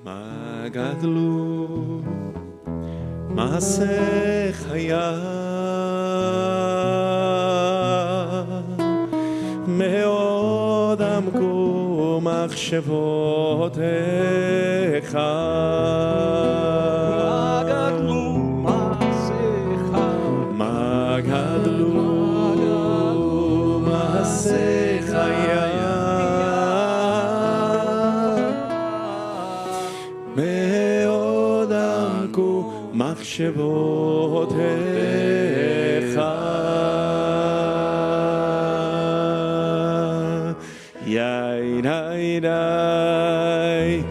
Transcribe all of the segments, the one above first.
מה גדלו מעשה חייו, מאוד עמקו מחשבותיך. מה גדלו מעשיך, מה גדלו מעשה חייו, מאוד עמקו מחשבותיך. יאי די די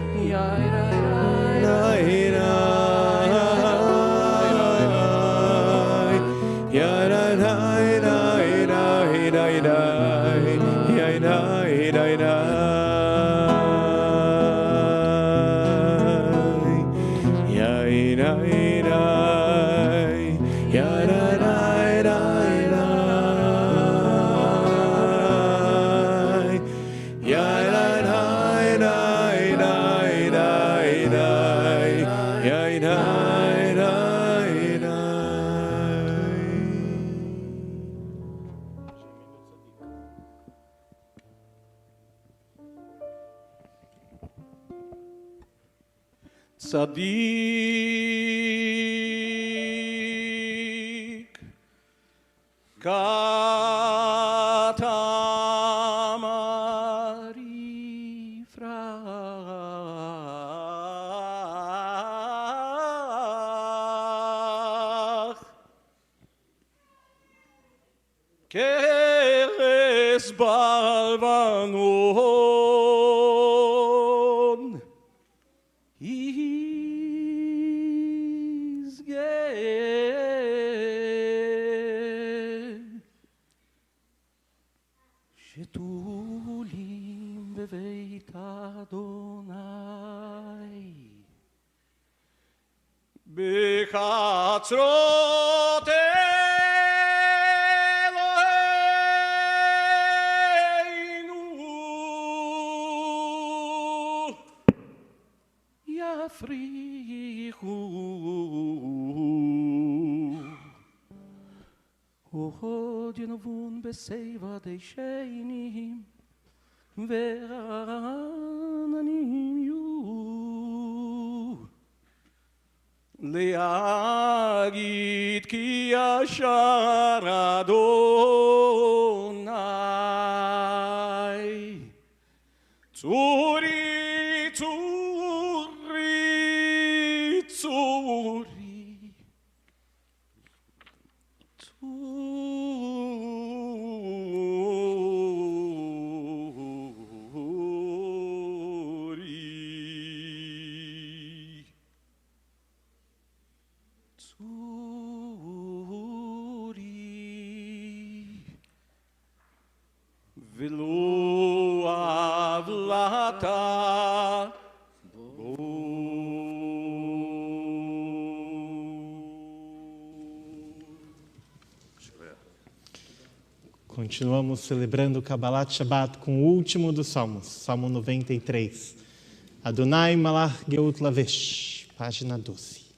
צדיק כתמרי פרח כרס בלבנון שתולים בבית אדוני בחצרות אלוהינו יפריחו עוד ינבון בשיבה דשנים ועננים יהיו להגיד כי ישר אדוני צורי צורי צורי ולו הבלטה בו. Continuamos celebrando o Kabbalat Shabbat com o último dos Salmos, Salmo 93. Adonai Malach Geut Lavesh, página 12.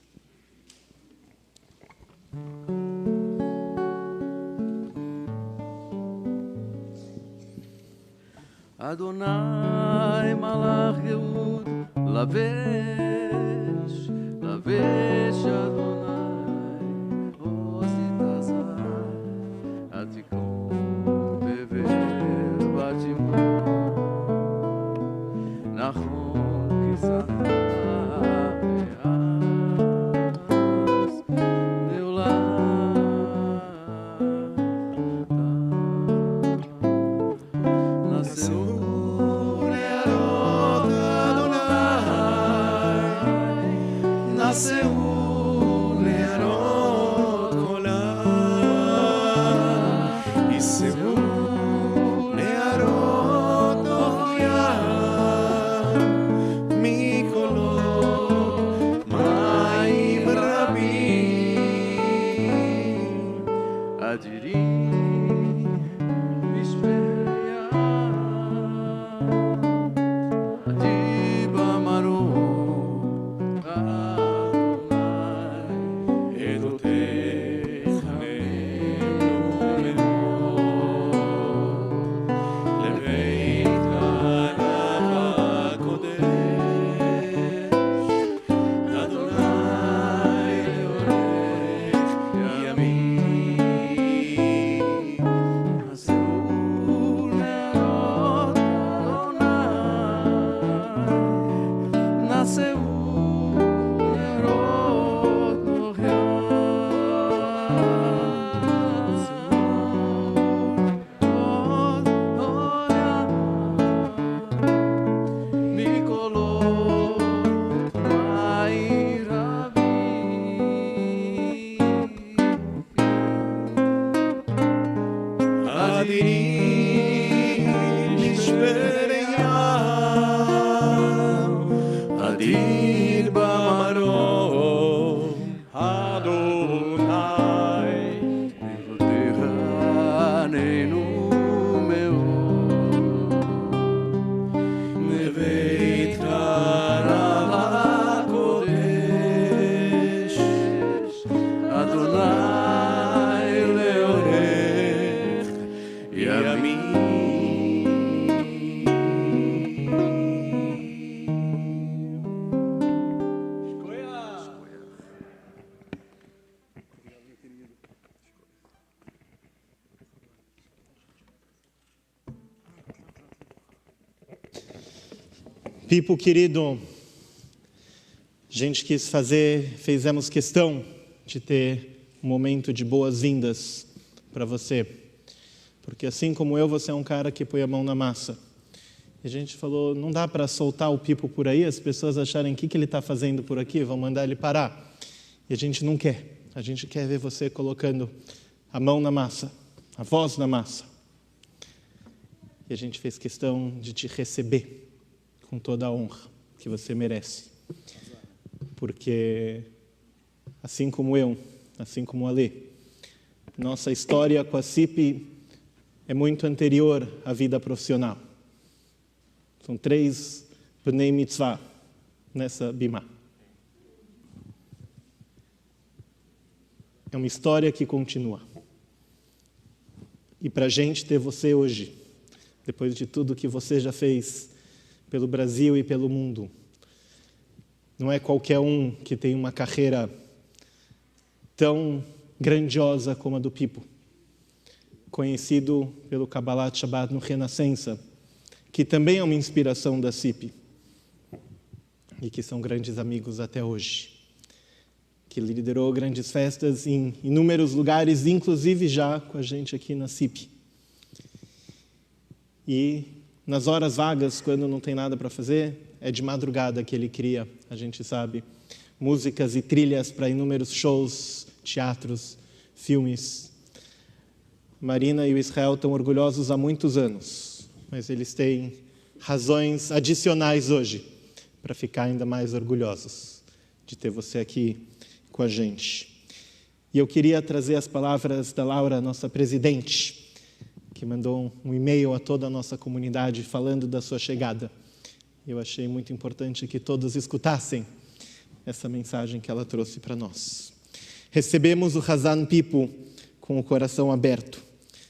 Adonai Malach Geut Lavesh, Lavesh Adonai Osit Azar Atikon Bever Batimon Nachon Kisata Be'az Neolam Naseu Nasceu Pipo querido, a gente fizemos questão de ter um momento de boas-vindas para você. Porque assim como eu, você é um cara que põe a mão na massa. E a gente falou, não dá para soltar o Pipo por aí, as pessoas acharem o que ele está fazendo por aqui, vão mandar ele parar. E a gente não quer. A gente quer ver você colocando a mão na massa, a voz na massa. E a gente fez questão de te receber com toda a honra que você merece. Porque, assim como eu, assim como a Lê, nossa história com a CIP é muito anterior à vida profissional. São 3 Bnei Mitzvah nessa bimá. É uma história que continua. E para a gente ter você hoje, depois de tudo que você já fez pelo Brasil e pelo mundo, não é qualquer um que tem uma carreira tão grandiosa como a do Pipo, conhecido pelo Kabbalat Shabbat no Renascença, que também é uma inspiração da CIP, e que são grandes amigos até hoje, que liderou grandes festas em inúmeros lugares, inclusive já com a gente aqui na CIP. E nas horas vagas, quando não tem nada para fazer, é de madrugada que ele cria, a gente sabe, músicas e trilhas para inúmeros shows, teatros, filmes. Marina e o Israel estão orgulhosos há muitos anos, mas eles têm razões adicionais hoje para ficar ainda mais orgulhosos de ter você aqui com a gente. E eu queria trazer as palavras da Laura, nossa presidente, que mandou um e-mail a toda a nossa comunidade falando da sua chegada. Eu achei muito importante que todos escutassem essa mensagem que ela trouxe para nós. Recebemos o Hazan Pipo com o coração aberto,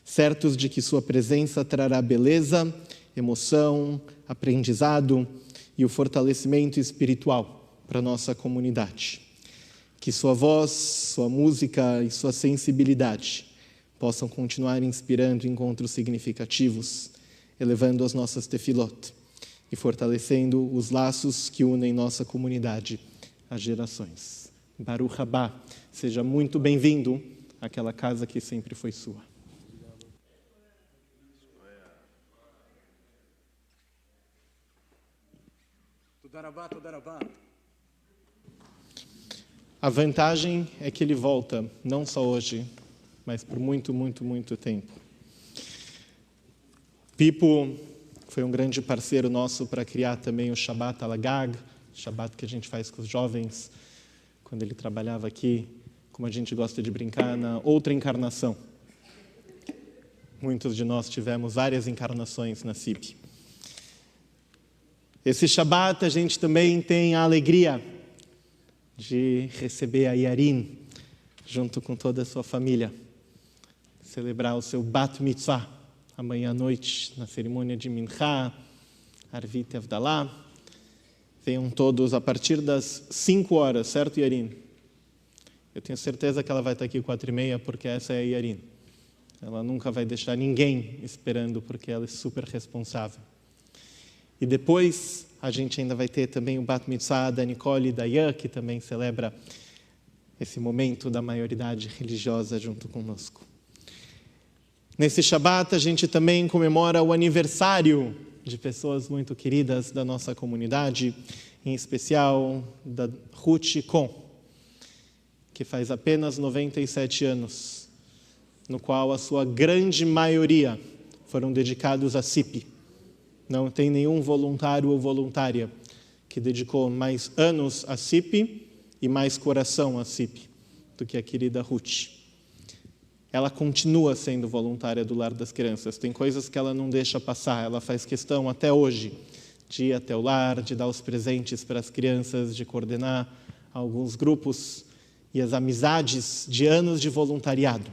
certos de que sua presença trará beleza, emoção, aprendizado e o fortalecimento espiritual para a nossa comunidade. Que sua voz, sua música e sua sensibilidade possam continuar inspirando encontros significativos, elevando as nossas tefilot e fortalecendo os laços que unem nossa comunidade às gerações. Baruch Haba, seja muito bem-vindo àquela casa que sempre foi sua. A vantagem é que ele volta, não só hoje, mas por muito, muito, muito tempo. Pipo foi um grande parceiro nosso para criar também o Shabbat Alagag, Shabbat que a gente faz com os jovens, quando ele trabalhava aqui, como a gente gosta de brincar, na outra encarnação. Muitos de nós tivemos várias encarnações na CIP. Esse Shabbat a gente também tem a alegria de receber a Yarin, junto com toda a sua família, celebrar o seu Bat Mitzvah, amanhã à noite, na cerimônia de Mincha, Arvit Avdalá. Venham todos a partir das 5 horas, certo, Yarin? Eu tenho certeza que ela vai estar aqui 4h30, porque essa é a Yarin. Ela nunca vai deixar ninguém esperando, porque ela é super responsável. E depois, a gente ainda vai ter também o Bat Mitzvah da Nicole e da Ian, que também celebra esse momento da maioridade religiosa junto conosco. Nesse Shabbat, a gente também comemora o aniversário de pessoas muito queridas da nossa comunidade, em especial da Ruth Con, que faz apenas 97 anos, no qual a sua grande maioria foram dedicados à CIP. Não tem nenhum voluntário ou voluntária que dedicou mais anos à CIP e mais coração à CIP do que a querida Ruth. Ela continua sendo voluntária do Lar das Crianças. Tem coisas que ela não deixa passar. Ela faz questão até hoje de ir até o lar, de dar os presentes para as crianças, de coordenar alguns grupos. E as amizades de anos de voluntariado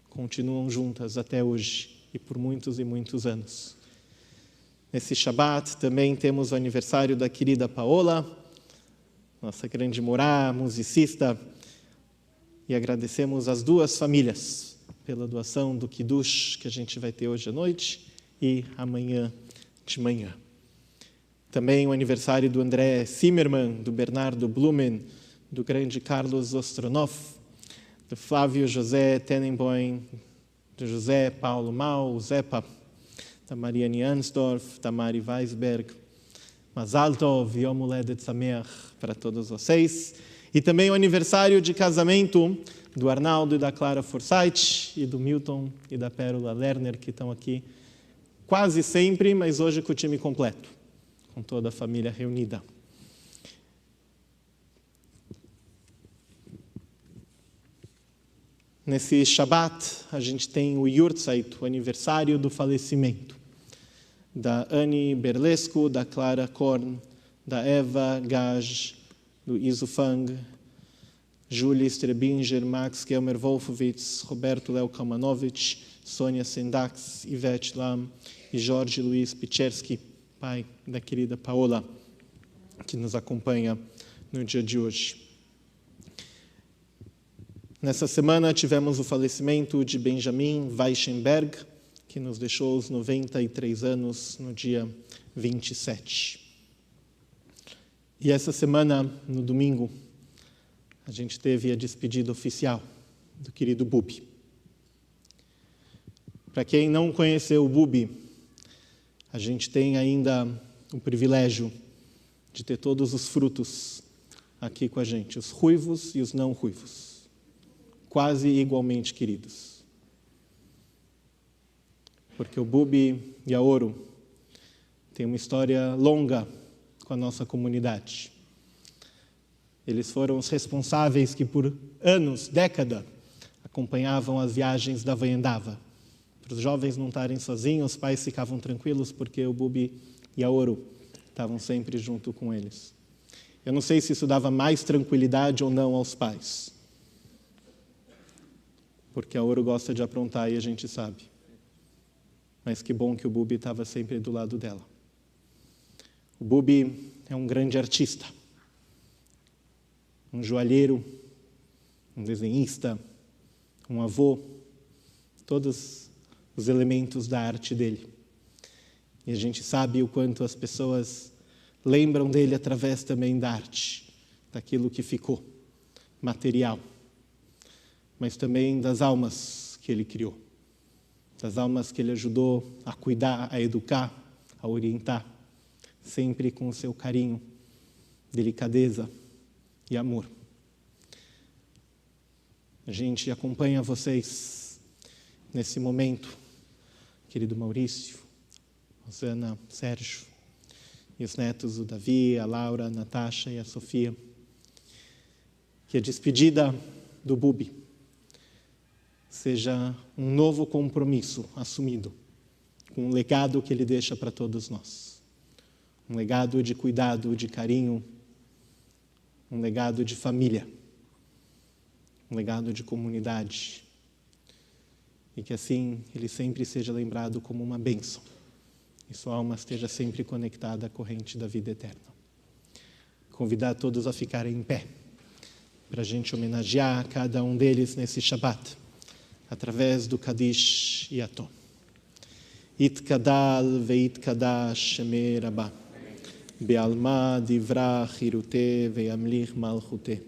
continuam juntas até hoje. e por muitos e muitos anos. Nesse Shabat também temos o aniversário da querida Paola, nossa grande morá, musicista, e agradecemos as duas famílias pela doação do Kiddush que a gente vai ter hoje à noite e amanhã de manhã. Também o aniversário do André Zimmermann, do Bernardo Blumen, do grande Carlos Ostronov, do Flávio José Tenenboim, do José Paulo Mau, Zepa, da Mariane Ansdorf, da Mari Weisberg, Mazal Tov, Yom Uledet Sameach para todos vocês. E também o aniversário de casamento do Arnaldo e da Clara Forsyth, e do Milton e da Pérola Lerner, que estão aqui quase sempre, mas hoje com o time completo, com toda a família reunida. Nesse Shabat, a gente tem o Yurtzeit, o aniversário do falecimento da Anne Berlesco, da Clara Korn, da Eva Gaj, do Iso Fang, Julie Strebinger, Max Kelmer Wolfowitz, Roberto Léo Kalmanovich, Sônia Sendax, Ivete Lam e Jorge Luiz Picherski, pai da querida Paola, que nos acompanha no dia de hoje. Nessa semana tivemos o falecimento de Benjamin Weichenberg, que nos deixou aos 93 anos no dia 27. E essa semana, no domingo, a gente teve a despedida oficial do querido Bubi. Para quem não conheceu o Bubi, a gente tem ainda o privilégio de ter todos os frutos aqui com a gente, os ruivos e os não ruivos, quase igualmente queridos. Porque o Bubi e a Ouro têm uma história longa com a nossa comunidade. Eles foram os responsáveis que por anos, década, acompanhavam as viagens da Vaiandava. Para os jovens não estarem sozinhos, os pais ficavam tranquilos porque o Bubi e a Ouro estavam sempre junto com eles. Eu não sei se isso dava mais tranquilidade ou não aos pais, porque a Ouro gosta de aprontar e a gente sabe. Mas que bom que o Bubi estava sempre do lado dela. O Bubi é um grande artista, um joalheiro, um desenhista, um avô, todos os elementos da arte dele. E a gente sabe o quanto as pessoas lembram dele através também da arte, daquilo que ficou, material, mas também das almas que ele criou, das almas que ele ajudou a cuidar, a educar, a orientar, sempre com o seu carinho, delicadeza e amor. A gente acompanha vocês nesse momento, querido Maurício, Rosana, Sérgio, e os netos, o Davi, a Laura, a Natasha e a Sofia. Que a despedida do Bubi seja um novo compromisso assumido com o legado que ele deixa para todos nós. Um legado de cuidado, de carinho, um legado de família, um legado de comunidade. E que assim ele sempre seja lembrado como uma bênção e sua alma esteja sempre conectada à corrente da vida eterna. Convidar todos a ficarem em pé para a gente homenagear cada um deles nesse Shabat, através do Kadish e Atom. Itkadal veitkadash shemei rabba, be'alma divra chirute ve'amlich malchute,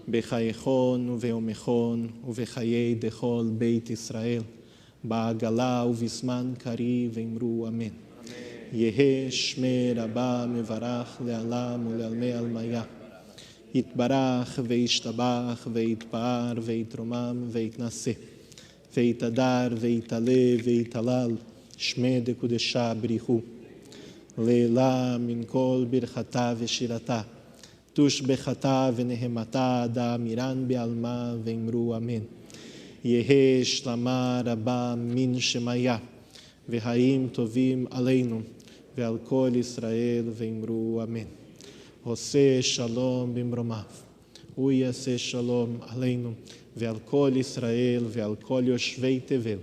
bechayechon uveomechon uvechayei dechol beit Israel, ba'agala uvisman kari ve'imru amen. Yehe shmei rabba mevarach le'alam ule'almei almaya, יתברך וישתבח ויתפאר ויתרומם ויתנשא ויתהדר ויתעלה ויתהלל שמי דקודשה בריחו לעילה מן כל ברכתה ושירתה תושבחתה ונהמתה דאמירן בעלמה ואמרו אמן. יהא שלמה רבה מן שמיה והאיים טובים עלינו ועל כל ישראל ואמרו אמן. עושה שלום במרומיו, הוא יעשה שלום עלינו ועל כל ישראל ועל כל יושבי תבל,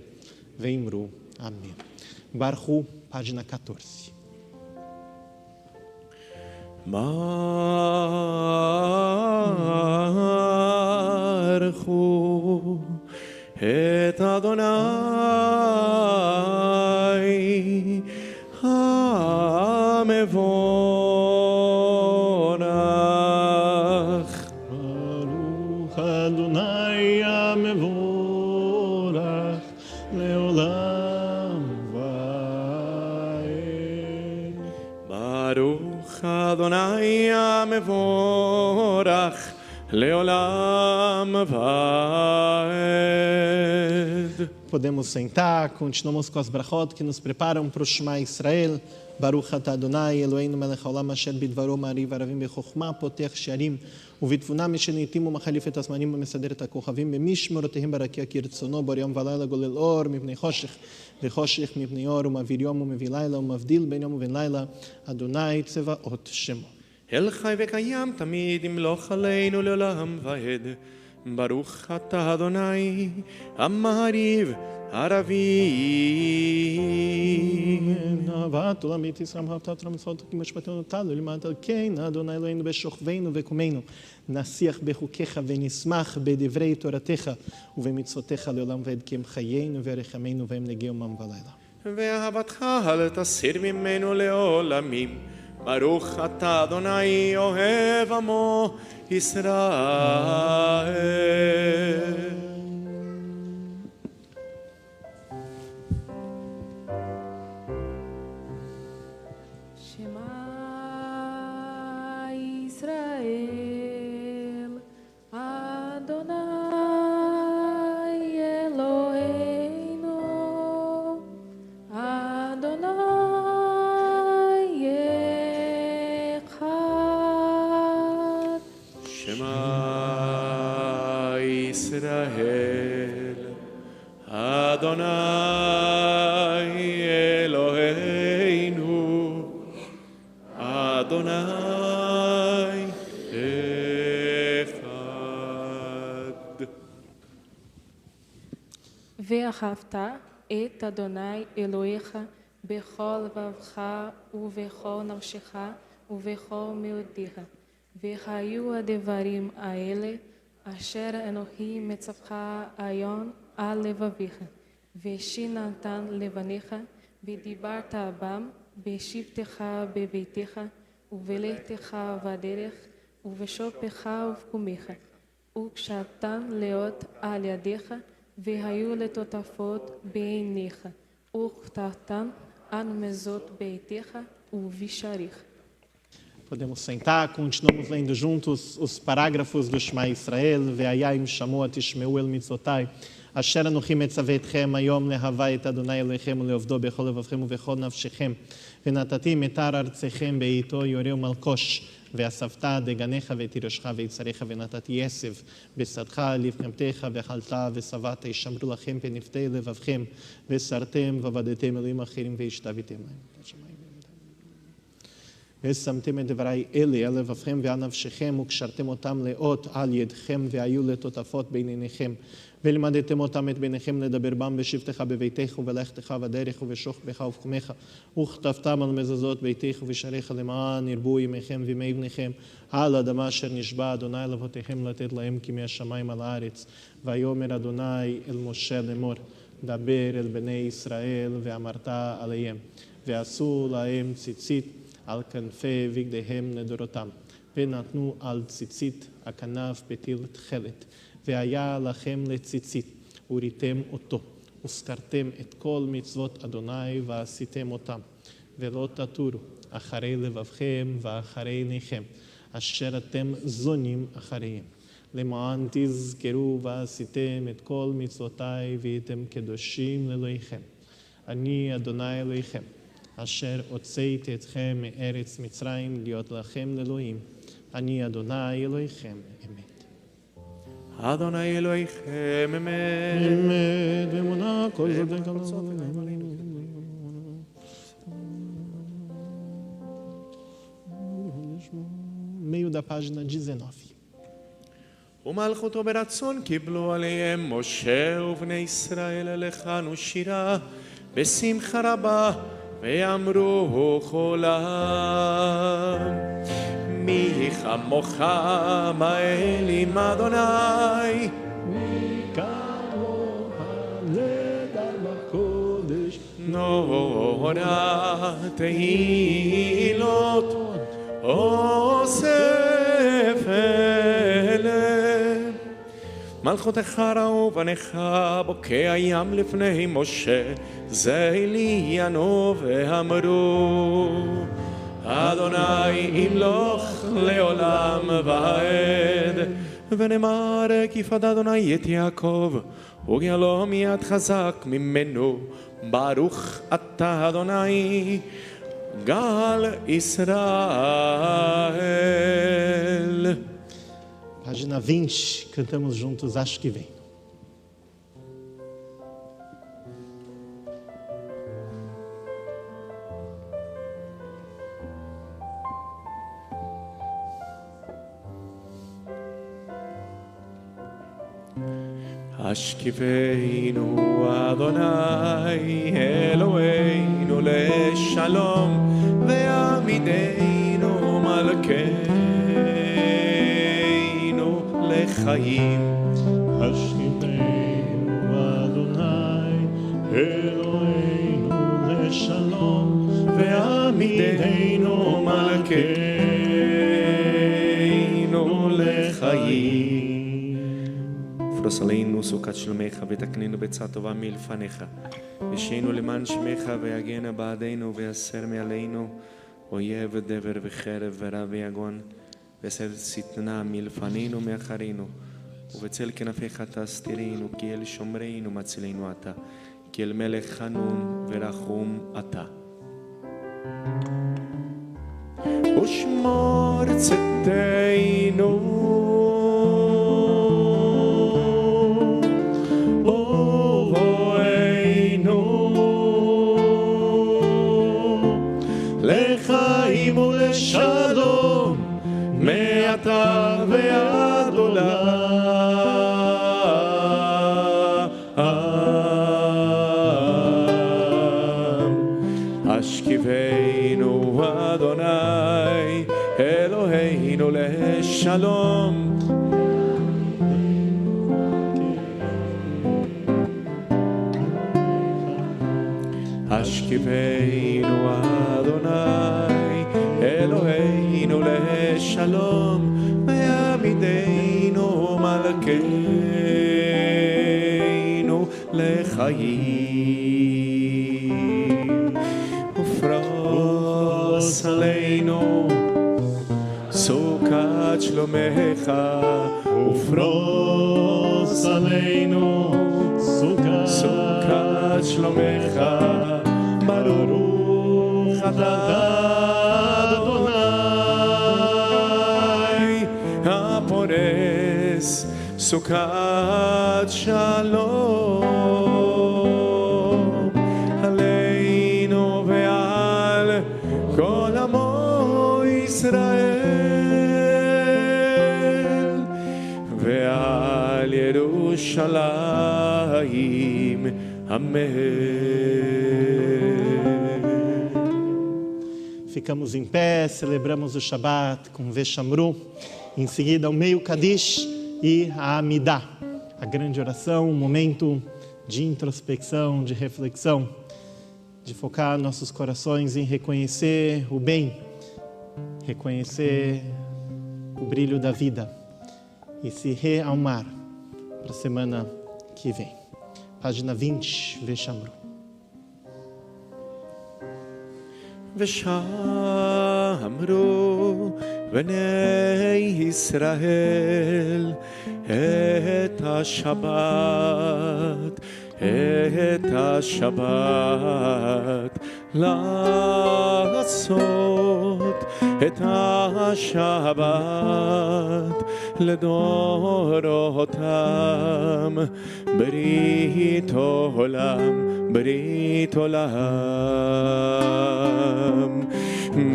ואמרו Amém. Baruch, página 14. ברכו את אדוני המבורך. ברוך אדוני המבורך לעולם ועד. ברוך אדוני המבורך לעולם ועד. Podemos sentar, continuamos com as brachot que nos preparam para o Shema Israel. Baruch atah Adonai, Eloheinu melech haolam asher bidvaro ma'ariv aravim bechokma potech sharim ובתבונה משניתים ומחליף את הזמנים ומסדר את הכוכבים במשמרותיהם ברקיע כרצונו בו יום ולילה גולל אור מפני חושך וחושך מפני אור ומעביר יום ומביא לילה ומבדיל בין יום ובין לילה אדוני צבאות שמו. אל חי וקיים תמיד ימלוך עלינו לעולם ועד. ברוך אתה אדוני המעריב ערבים. אהבת עולמית ישראל אהבת תורה מצוות כמשפטנו תלו למען על כן אדוני אלוהינו בשוכבנו וקומנו נשיח בחוקיך ונשמח בדברי תורתך ובמצוותיך לעולם ועד כי הם חיינו ורחמנו והם נגיע יומם ולילה. ואהבתך אל תסיר ממנו לעולמים. ברוך אתה אדוני אוהב עמו ישראל. ישראל אדוני אלוהינו אדוני אחד. ואהבת את אדוני אלוהיך בכל לבבך ובכל נפשך ובכל מאודיך. והיו הדברים האלה אשר אנוכי מצווך היום על לבביך, ושיננתן לבניך, ודיברת בם, בשבתך בביתך, ובלכתך בדרך, ובשופך ובקומך, וקשרתן להיות על ידיך, והיו לטוטפות בעיניך, וכתבתן על מזות ביתך ובשעריך. Podemos sentar, continuamos lendo juntos os parágrafos do Shema Israel, Ve'ayim Shamot Ishmeu El Mitzotai, Asher Anochi Metzavetchem Hayom Lehavai Et Adonai Elohechem Uleovdo Bechol Levavchem Ubechol Nafshechem, Ve'natati Metar Artechem Beito Yoreu Malkosh, Ve'asavta Deganecha Ve'tiroshcha Ve'itzarecha Ve'natati Yesev, Besadcha Livchemtecha Ve'chalta Ve'savata Yishamru Lachem Peniftei Levavchem, Ve'sartem Vavadetem Elohim Achirim Ve'ishtavitem. ושמתם את דברי אלה על לבבכם ועל נפשכם וקשרתם אותם לאות על ידכם והיו לטוטפות בין עיניכם ולימדתם אותם את ביניכם לדבר בם בשבתך בביתך ובלכתך בדרך ובשוכבך ובקומך וכתבתם על מזוזות ביתך ובשעריך למען ירבו ימיכם וימי בניכם על האדמה אשר נשבע אדוני לאבותיכם לתת להם כימי השמיים על הארץ. ויאמר אדוני אל משה לאמור דבר אל בני ישראל ואמרת עליהם ועשו להם ציצית על כנפי בגדיהם לדורותם, ונתנו על ציצית הכנף בטיל תכלת, והיה לכם לציצית, וריתם אותו, וזכרתם את כל מצוות אדוני ועשיתם אותם, ולא תטורו אחרי לבבכם ואחרי עיניכם, אשר אתם זונים אחריהם, למען תזכרו ועשיתם את כל מצוותיי והייתם קדושים לאלוהיכם. אני אדוני אלוהיכם. אשר הוצאתי אתכם מארץ מצרים להיות לכם לאלוהים. אני אדוני אלוהיכם אמת. אדוני אלוהיכם אמת. אמת ואמונה כל זאת גם meio da página 19. ומלכותו ברצון קיבלו עליהם משה ובני ישראל לחנו שירה בשמחה רבה, ואמרו כולם, מי כמוך מאלים אדוני, נורא תהילות אוסף אלה. מלכותך ראו בניך בוקע ים לפני משה, זה עליינו ואמרו, אדוני ימלוך לעולם ועד. ונאמר כי יפקד אדוני את יעקב וגאלו מיד חזק ממנו, ברוך אתה אדוני גאל Israel. Página 20, cantamos juntos Acho que Vem. השכיבנו אדוני אלוהינו לשלום, ועמידנו מלכנו לחיים. השכיבנו אדוני אלוהינו לשלום, ועמידנו מלכנו לחיים. פרוס עלינו סוכת שלומך, ותקנינו בצע טובה מלפניך, ושיינו למען שמך, ויגן בעדנו, ויסר מעלינו אויב ודבר וחרב ורע ויגון, וסר שטנה מלפנינו מאחרינו, ובצל כנפיך תסתירנו, כי אל שומרנו מצילנו אתה, כי אל מלך חנון ורחום אתה. ושמור צאתנו לחיים ולשלום, מעתה ועד עולם. השכיבנו אדוני אלוהינו לשלום, השכיבנו אדוני אלוהינו לשלום, ועמידנו מלכנו לחיים. ופרוס עלינו סוכת שלומך, ופרוס עלינו סוכת שלומך, ברוך אתה אדוני הפורס סוכת שלום עלינו ועל כל עמו ישראל ועל ירושלים, amém. Ficamos em pé, celebramos o Shabat com Veshamru, em seguida o meio Kadish e a Amidah, a grande oração, um momento de introspecção, de reflexão, de focar nossos corações em reconhecer o bem, reconhecer o brilho da vida e se realmar para a semana que vem. Página 20, Veshamru. ושמרו בני ישראל את השבת, את השבת, לעשות את השבת לדורותם, ברית עולם, ברית עולם.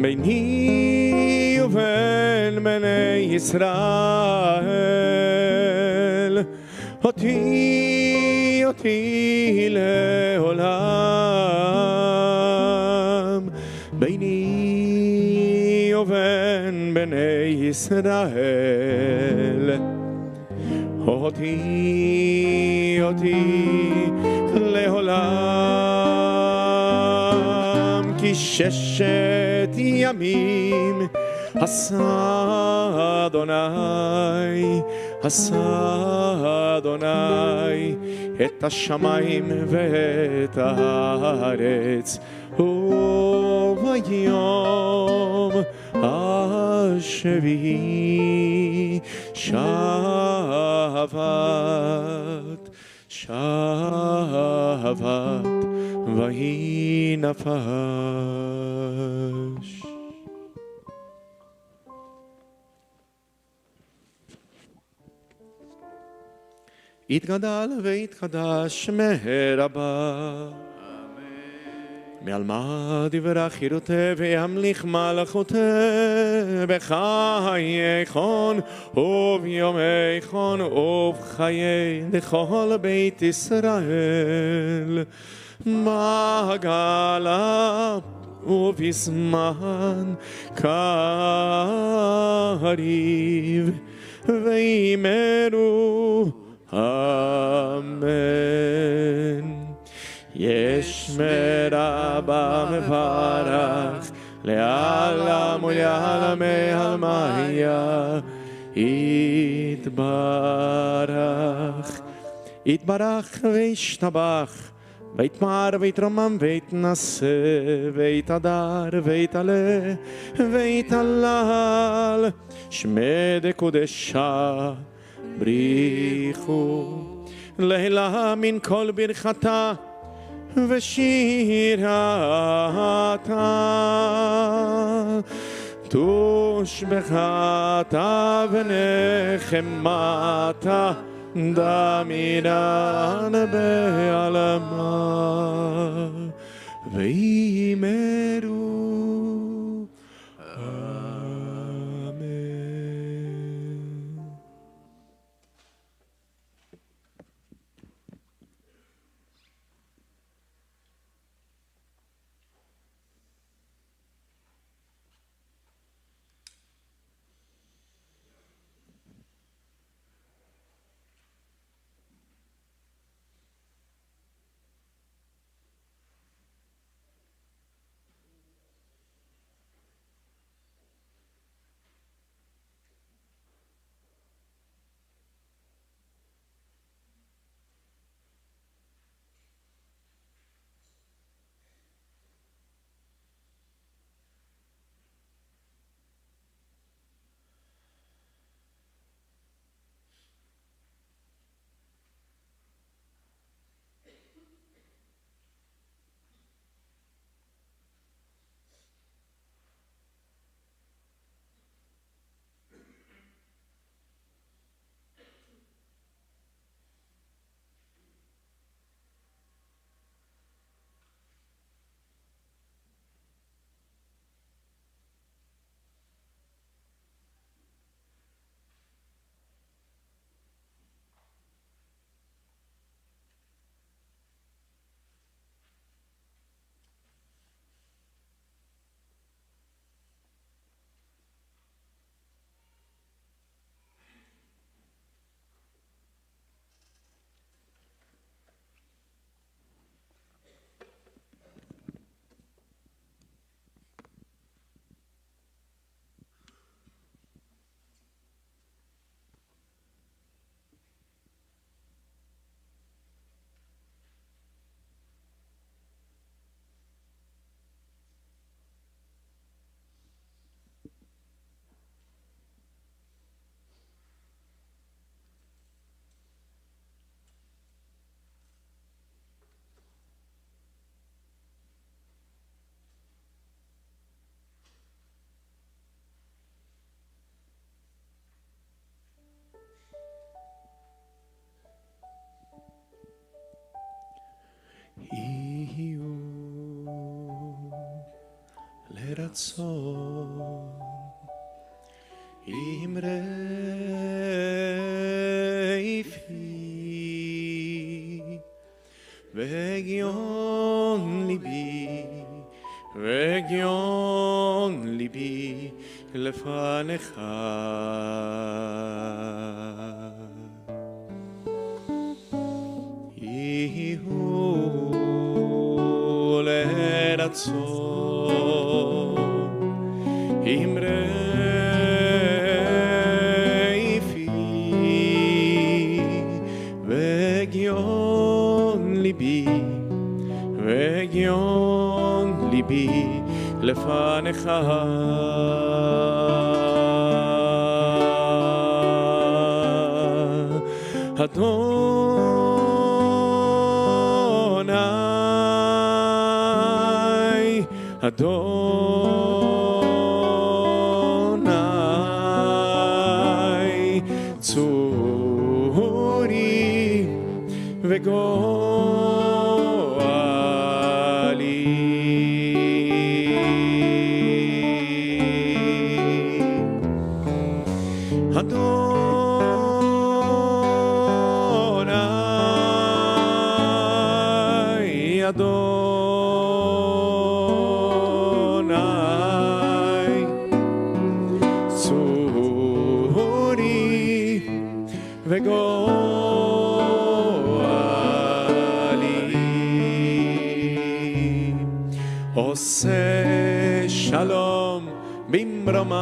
ביני ובין בני ישראל, אותי לעולם. ביני ובין בני ישראל אותי לעולם כי ששת ימים עשה אדוני את השמיים ואת הארץ וביום השביעי שבת ויהי נפש. יתגדל ויתקדש שמי רבה מעלמא דברה חירותה וימליך מלכותה בחייכון וביומייכון ובחיי לכל בית ישראל מעגלה ובזמן קריב ואמרו אמן. יש מרבה מברך לעלם ולעלמי עלמיה יתברך וישתבח ויתמר ויתרומם ויתנשא ויתהדר ויתעלה ויתהלל שמי דקודשה בריחו לילה מן כל ברכתה ושירתה תושבחתה ונחמתה דמירן בעלמה ויאמרו אמן. יהיו לרצון אמרי פי והגיון ליבי והגיון ליבי לפניך. יהיו לרצון אמרי פי והגיון ליבי והגיון ליבי לפניך. אדוני, אדוני, צורי וגואלי. אדוני, אדוני, צורי וגואלי. עושה שלום במרומיו,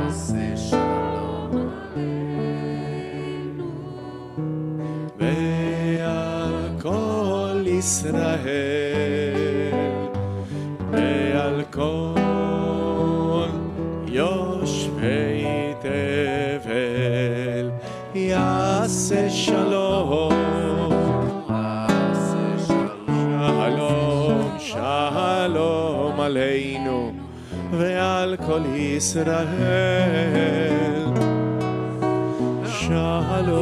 עושה שלום עלינו ועל כל ישראל ועל כל יושבי תבל יעשה שלום. שלום, שלום עלינו ועל כל ישראל. שלום,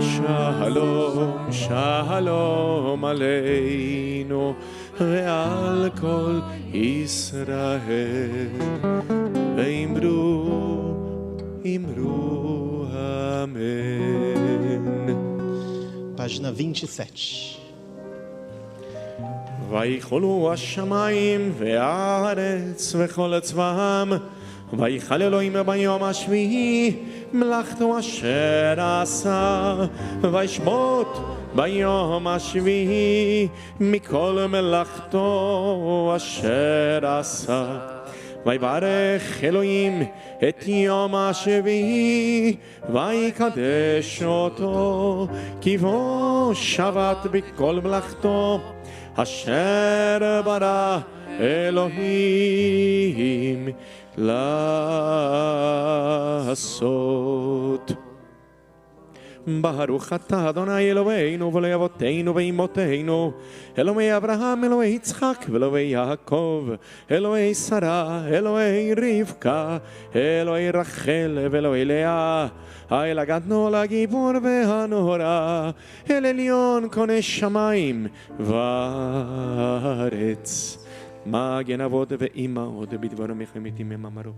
שלום, שלום עלינו ועל כל ישראל. ואמרו, אמרו אמן. Página 27. ויכלו השמיים והארץ וכל צבאם, ויכל אלוהים ביום השביעי מלאכתו אשר עשה, וישבות ביום השביעי מכל מלאכתו אשר עשה. ויברך אלוהים את יום השביעי ויקדש אותו, כי בו שבת בכל מלאכתו אשר ברא אלוהים לעשות. ברוך אתה אדוני אלוהינו ואלוהי אבותינו ואימותינו, אלוהי אברהם, אלוהי יצחק ואלוהי יעקב, אלוהי שרה, אלוהי רבקה, אלוהי רחל ואלוהי לאה, האל הגדול הגיבור והנורא, אל עליון קונה שמיים וארץ. מגן אבות ואימהות בדברו מחמיתים ממרו.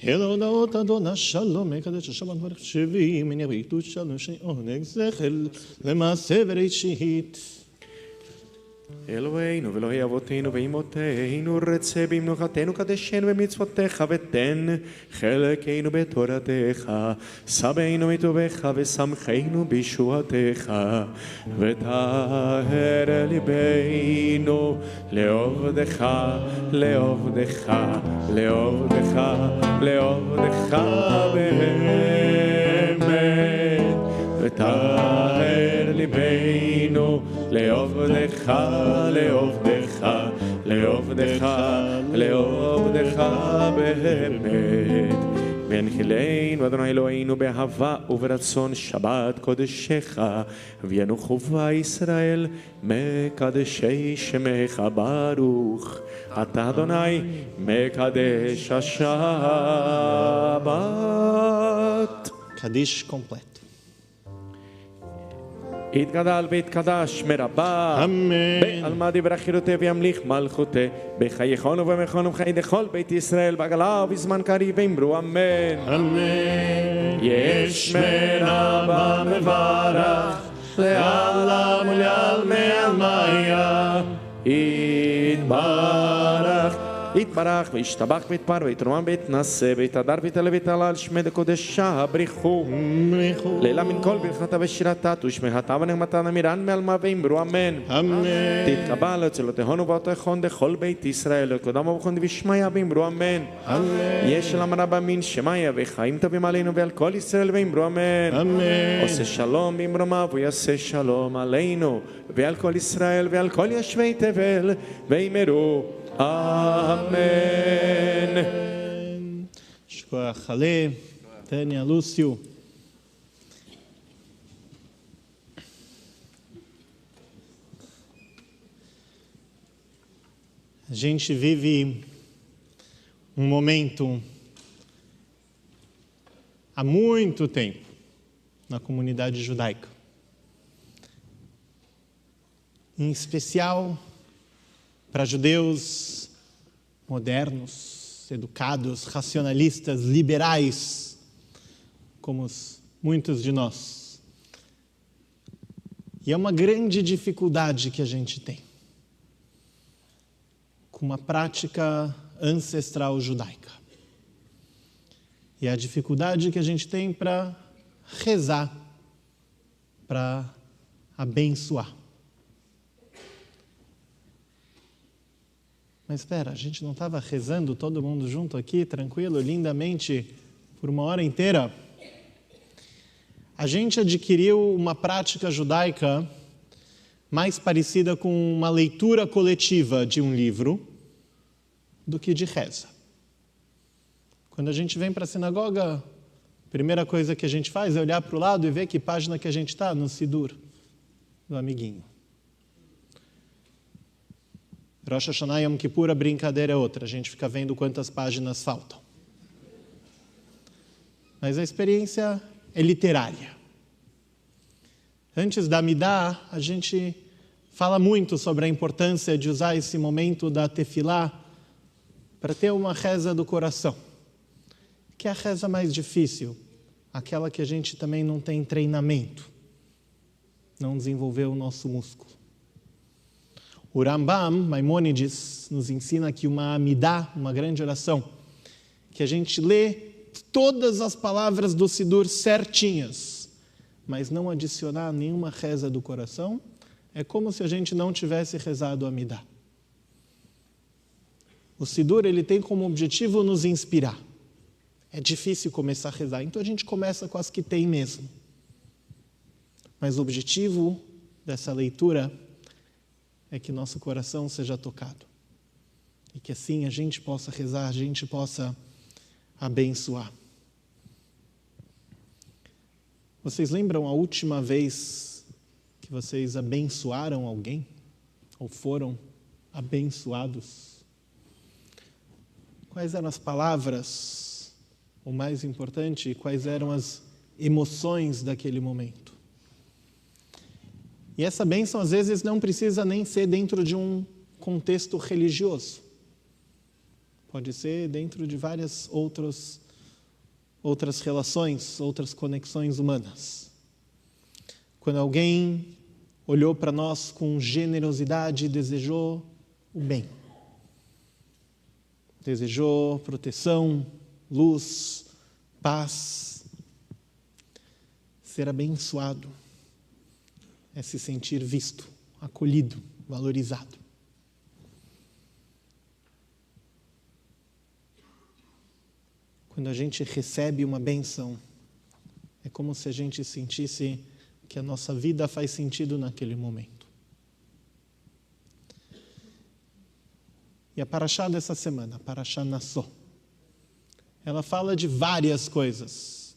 אל הודעות אדון השלום מקדש השבת ברך שבי מניח בעיתות שלום שעונג זכר למעשה וראשית. אלוהינו ואלוהי אבותינו ואימותינו, רצה במנוחתנו, קדשנו במצוותיך ותן חלקנו בתורתך, שבענו מטובך ושמחנו בישועתך, וטהר ליבנו לעובדך, לעובדך, לעובדך, לעובדך באמת, וטהר ליבנו לעובדך, לעובדך, לעובדך, לעובדך באמת. והנחילנו אדוני אלוהינו באהבה וברצון שבת קודשך, וינוחו ישראל מקדשי שמך ברוך. אתה אדוני מקדש השבת. Kadish completo. יתגדל ויתקדש מרבה אמן. בעלמא דברי חירותי וימליך מלכותי בחייכון ובמכון ובחיי דכל בית ישראל בעגלה ובזמן קריב ואמרו אמן. אמן. יש מרבה מברך לעלם ולעלמי עלמיה יתברך יתברך וישתבח ויתפר ויתרומם ויתנשא ויתהדר ויתעלה ויתהלל שמי דקודשה בריחו לילה מן כל ברכתה ושירתה ושמחתה ונעמתה נמירן מעלמה ואמרו אמן. אמן. תתקבל אצלותינו ואותיכון דכל בית ישראל וקודם ובכון דבשמיא ואמרו אמן. יש להם רבה מן שמיא וחיים טובים עלינו ועל כל ישראל ואמרו אמן. אמן. עושה שלום במרומיו ויעשה שלום עלינו ועל כל ישראל ועל כל יושבי תבל ואמרו אמן. שכוח חלה, Tânia, Lúcio. A gente vive um momento há muito tempo na comunidade judaica. Em especial para judeus modernos, educados, racionalistas, liberais, como muitos de nós. E é uma grande dificuldade que a gente tem com uma prática ancestral judaica. E a dificuldade que a gente tem para rezar, para abençoar. Mas espera, a gente não estava rezando todo mundo junto aqui, tranquilo, lindamente, por uma hora inteira? A gente adquiriu uma prática judaica mais parecida com uma leitura coletiva de um livro do que de reza. Quando a gente vem para a sinagoga, a primeira coisa que a gente faz é olhar para o lado e ver que página que a gente está no Sidur, do amiguinho. Rosh Hashanah e Yom Kippur, a brincadeira é outra. A gente fica vendo quantas páginas faltam. Mas a experiência é literária. Antes da Amidah, a gente fala muito sobre a importância de usar esse momento da tefilá para ter uma reza do coração, que é a reza mais difícil, aquela que a gente também não tem treinamento, não desenvolveu o nosso músculo. O Rambam, Maimônides, nos ensina que uma Amidah, uma grande oração, que a gente lê todas as palavras do Sidur certinhas, mas não adicionar nenhuma reza do coração, é como se a gente não tivesse rezado a Amidah. O Sidur, ele tem como objetivo nos inspirar. É difícil começar a rezar, então a gente começa com as que tem mesmo. Mas o objetivo dessa leitura é que nosso coração seja tocado. E que assim a gente possa rezar, a gente possa abençoar. Vocês lembram a última vez que vocês abençoaram alguém? Ou foram abençoados? Quais eram as palavras? Ou mais importante, quais eram as emoções daquele momento? E essa bênção, às vezes, não precisa nem ser dentro de um contexto religioso. Pode ser dentro de várias outras relações, outras conexões humanas. Quando alguém olhou para nós com generosidade e desejou o bem. Desejou proteção, luz, paz. Ser abençoado é se sentir visto, acolhido, valorizado. Quando a gente recebe uma bênção, é como se a gente sentisse que a nossa vida faz sentido naquele momento. E a Parashá dessa semana, a Parashá Nassó, ela fala de várias coisas,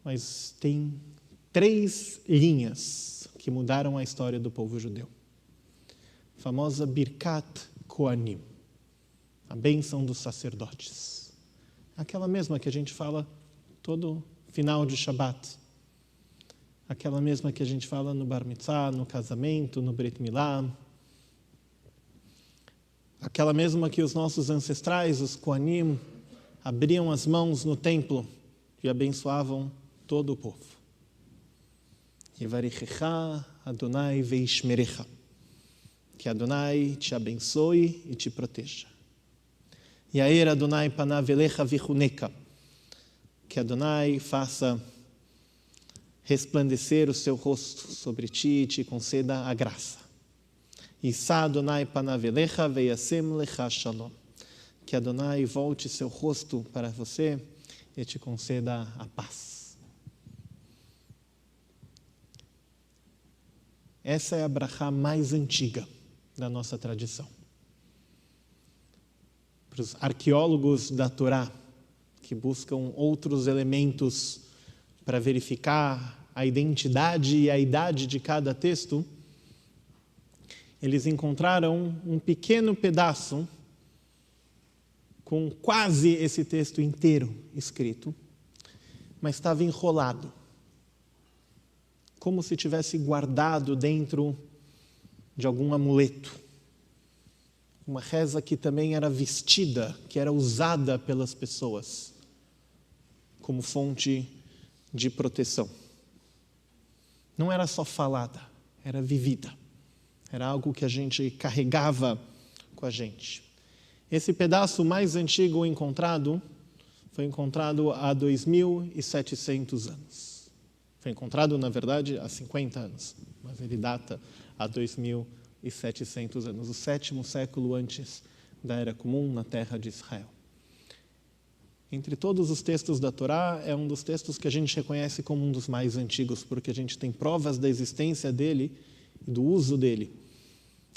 mas tem 3 linhas que mudaram a história do povo judeu. A famosa Birkat Kohanim, a bênção dos sacerdotes. Aquela mesma que a gente fala todo final de Shabat. aquela mesma que a gente fala no Bar Mitzvah, no casamento, no Brit Milá, aquela mesma que os nossos ancestrais, os Kohanim, abriam as mãos no templo e abençoavam todo o povo. Yevarichecha Adonai veishmerecha. Que Adonai te abençoe e te proteja. Yair Adonai panav elecha vichuneka. Que Adonai faça resplandecer o seu rosto sobre ti e te conceda a graça. Yisa Adonai panav elecha veyasem lecha shalom. Que Adonai volte seu rosto para você e te conceda a paz. Essa é a brachá mais antiga da nossa tradição. Para os arqueólogos da Torá, que buscam outros elementos para verificar a identidade e a idade de cada texto, eles encontraram um pequeno pedaço com quase esse texto inteiro escrito, mas estava enrolado, como se tivesse guardado dentro de algum amuleto. Uma reza que também era vestida, que era usada pelas pessoas como fonte de proteção. Não era só falada, era vivida. Era algo que a gente carregava com a gente. Esse pedaço mais antigo encontrado foi encontrado há 2.700 anos. Foi encontrado, na verdade, há 50 anos, mas ele data há 2.700 anos, o 7º século antes da Era Comum na terra de Israel. Entre todos os textos da Torá, é um dos textos que a gente reconhece como um dos mais antigos, porque a gente tem provas da existência dele e do uso dele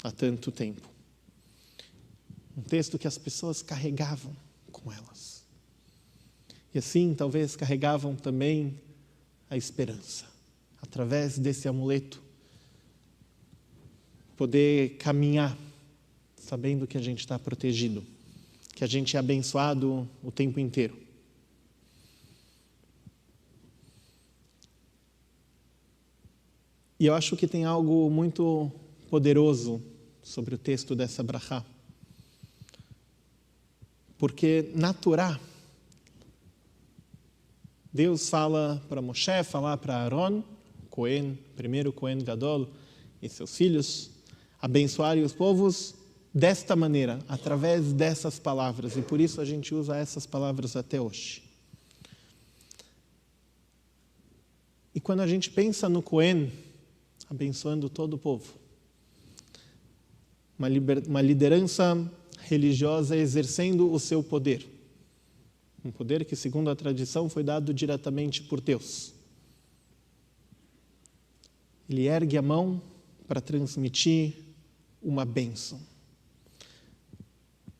há tanto tempo. Um texto que as pessoas carregavam com elas. E assim, talvez, carregavam também a esperança. Através desse amuleto, poder caminhar, sabendo que a gente está protegido, que a gente é abençoado o tempo inteiro. E eu acho que tem algo muito poderoso sobre o texto dessa brachá. Porque na Torá, Deus fala para Moshe, fala para Aaron, Cohen, primeiro Cohen Gadol, e seus filhos, abençoarem os povos desta maneira, através dessas palavras. E por isso a gente usa essas palavras até hoje. E quando a gente pensa no Cohen, abençoando todo o povo, uma liderança religiosa exercendo o seu poder. Um poder que, segundo a tradição, foi dado diretamente por Deus. Ele ergue a mão para transmitir uma bênção.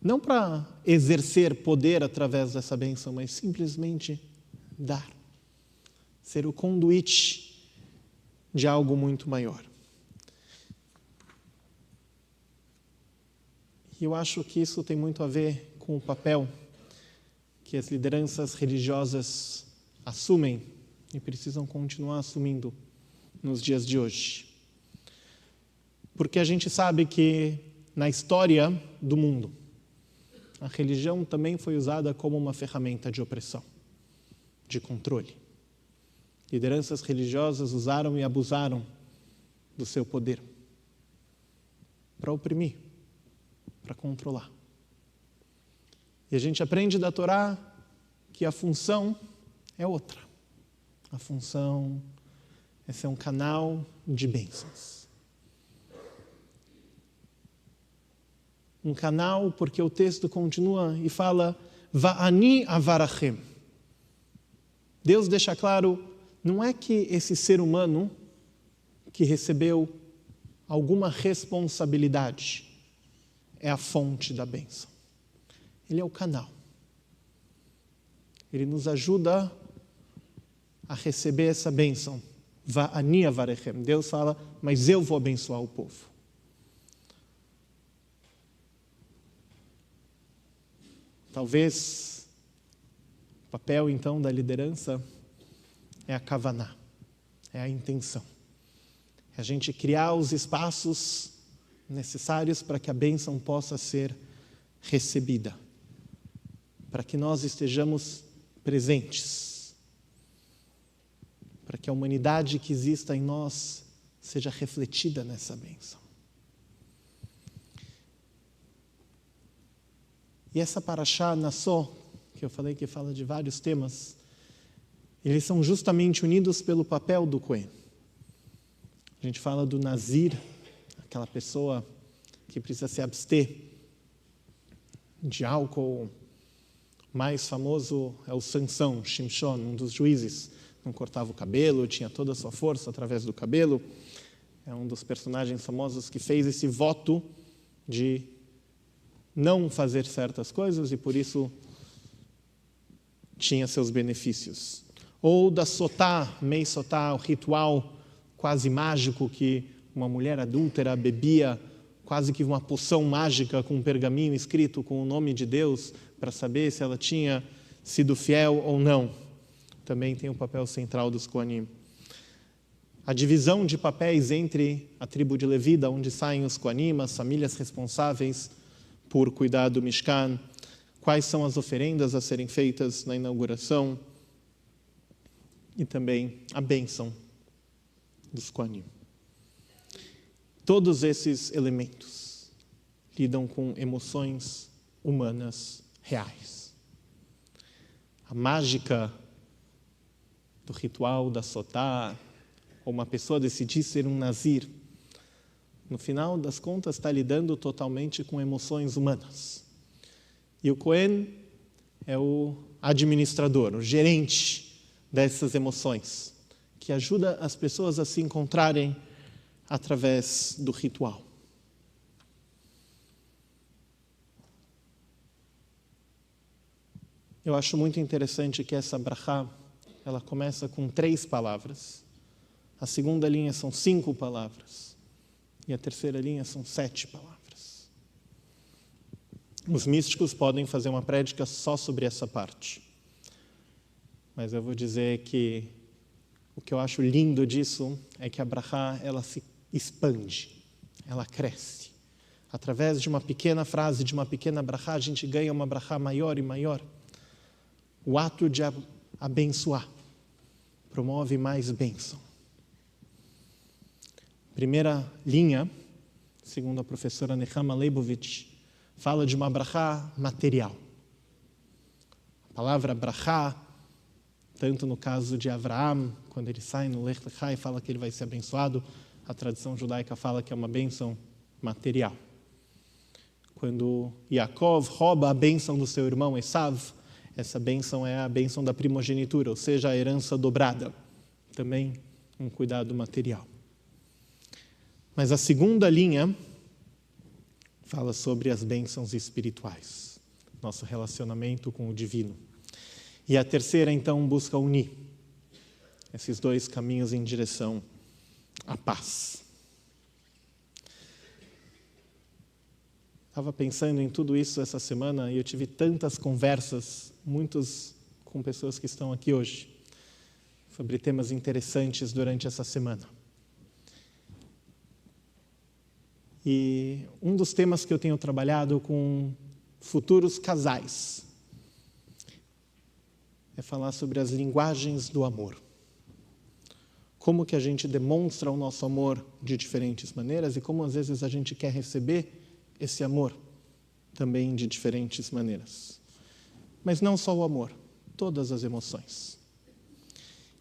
Não para exercer poder através dessa bênção, mas simplesmente dar. Ser o conduíte de algo muito maior. E eu acho que isso tem muito a ver com o papel que as lideranças religiosas assumem e precisam continuar assumindo nos dias de hoje. Porque a gente sabe que na história do mundo, a religião também foi usada como uma ferramenta de opressão, de controle. Lideranças religiosas usaram e abusaram do seu poder para oprimir, para controlar. E a gente aprende da Torá que a função é outra. A função é ser um canal de bênçãos. Um canal, porque o texto continua e fala Va'ani avarachem. Deus deixa claro, não é que esse ser humano que recebeu alguma responsabilidade é a fonte da bênção. Ele é o canal. Ele nos ajuda a receber essa bênção. Va'ani avarachem. Deus fala, mas eu vou abençoar o povo. Talvez o papel, então, da liderança é a kavaná, é a intenção. É a gente criar os espaços necessários para que a bênção possa ser recebida, para que nós estejamos presentes, para que a humanidade que exista em nós seja refletida nessa bênção. E essa paraxá Nassó, que eu falei que fala de vários temas, eles são justamente unidos pelo papel do Cohen. A gente fala do Nazir, aquela pessoa que precisa se abster de álcool. O mais famoso é o Sansão, Shimshon, um dos juízes. Não cortava o cabelo, tinha toda a sua força através do cabelo. É um dos personagens famosos que fez esse voto de não fazer certas coisas e por isso tinha seus benefícios. Ou da Sotá, Mei Sotá, o ritual quase mágico que uma mulher adúltera bebia, quase que uma poção mágica com um pergaminho escrito com o nome de Deus para saber se ela tinha sido fiel ou não. Também tem o papel central dos Kohanim. A divisão de papéis entre a tribo de Levi, da onde saem os Kohanim, as famílias responsáveis por cuidar do Mishkan, quais são as oferendas a serem feitas na inauguração e também a bênção dos Kohanim. Todos esses elementos lidam com emoções humanas reais. A mágica do ritual da Sotá, ou uma pessoa decidir ser um Nazir, no final das contas está lidando totalmente com emoções humanas. E o Cohen é o administrador, o gerente dessas emoções, que ajuda as pessoas a se encontrarem através do ritual. Eu acho muito interessante que essa brachá, ela começa com 3 palavras. A segunda linha são 5 palavras. E a terceira linha são 7 palavras. Os místicos podem fazer uma prédica só sobre essa parte. Mas eu vou dizer que o que eu acho lindo disso é que a brachá, ela se expande, ela cresce. Através de uma pequena frase, de uma pequena brachá, a gente ganha uma brachá maior e maior. O ato de abençoar promove mais bênção. Primeira linha, segundo a professora Nechama Leibovitch, fala de uma brachá material. A palavra brachá, tanto no caso de Avraham, quando ele sai no Lech Lecha e fala que ele vai ser abençoado, a tradição judaica fala que é uma bênção material. Quando Yaakov rouba a bênção do seu irmão Esav, essa bênção é a bênção da primogenitura, ou seja, a herança dobrada. Também um cuidado material. Mas a segunda linha fala sobre as bênçãos espirituais, nosso relacionamento com o divino. E a terceira, então, busca unir esses 2 caminhos em direção à paz. Estava pensando em tudo isso essa semana e eu tive tantas conversas, muitos com pessoas que estão aqui hoje, sobre temas interessantes durante essa semana. E um dos temas que eu tenho trabalhado com futuros casais é falar sobre as linguagens do amor. Como que a gente demonstra o nosso amor de diferentes maneiras e como às vezes a gente quer receber esse amor também de diferentes maneiras. Mas não só o amor, todas as emoções.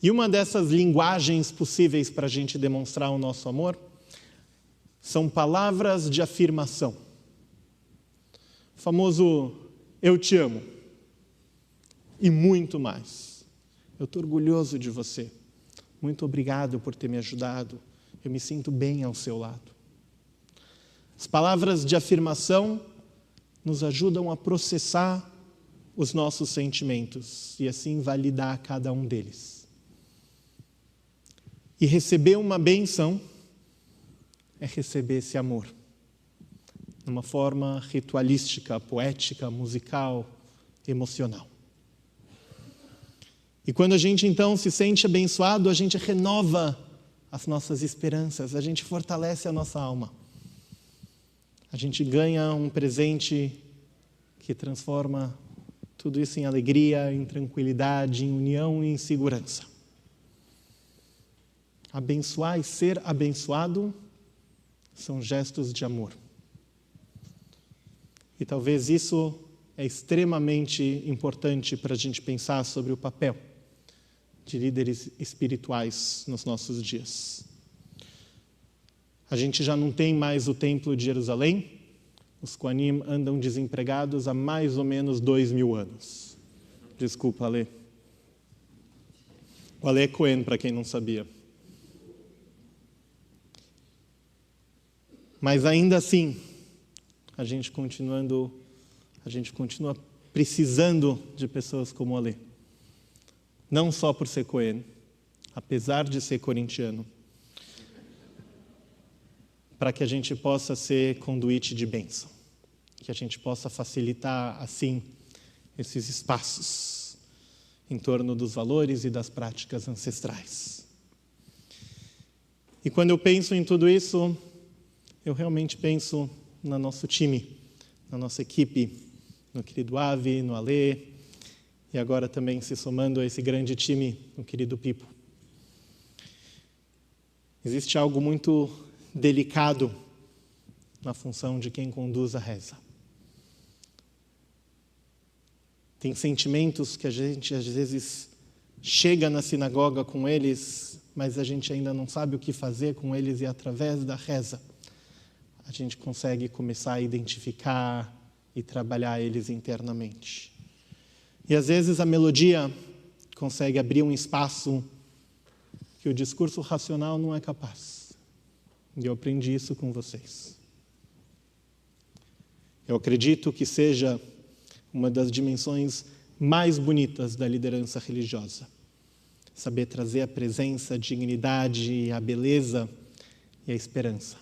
E uma dessas linguagens possíveis para a gente demonstrar o nosso amor são palavras de afirmação. O famoso eu te amo. E muito mais. Eu estou orgulhoso de você. Muito obrigado por ter me ajudado. Eu me sinto bem ao seu lado. As palavras de afirmação nos ajudam a processar os nossos sentimentos e assim validar cada um deles. E receber uma bênção é receber esse amor, numa forma ritualística, poética, musical, emocional. E quando a gente então se sente abençoado, a gente renova as nossas esperanças, a gente fortalece a nossa alma. A gente ganha um presente que transforma tudo isso em alegria, em tranquilidade, em união e em segurança. Abençoar e ser abençoado são gestos de amor. E talvez isso é extremamente importante para a gente pensar sobre o papel de líderes espirituais nos nossos dias. A gente já não tem mais o Templo de Jerusalém. Os Kohanim andam desempregados há mais ou menos 2000 anos. Desculpa, Ale. O Ale é Cohen, para quem não sabia. Mas ainda assim, a gente continua precisando de pessoas como o Ale. Não só por ser Cohen, apesar de ser corintiano, para que a gente possa ser conduíte de bênção, que a gente possa facilitar, assim, esses espaços em torno dos valores e das práticas ancestrais. E quando eu penso em tudo isso, eu realmente penso no nosso time, na nossa equipe, no querido Avi, no Alê, e agora também se somando a esse grande time, no querido Pipo. Existe algo muito delicado na função de quem conduz a reza. Tem sentimentos que a gente às vezes chega na sinagoga com eles, mas a gente ainda não sabe o que fazer com eles, e através da reza a gente consegue começar a identificar e trabalhar eles internamente. E às vezes a melodia consegue abrir um espaço que o discurso racional não é capaz. E eu aprendi isso com vocês. Eu acredito que seja uma das dimensões mais bonitas da liderança religiosa. Saber trazer a presença, a dignidade, a beleza e a esperança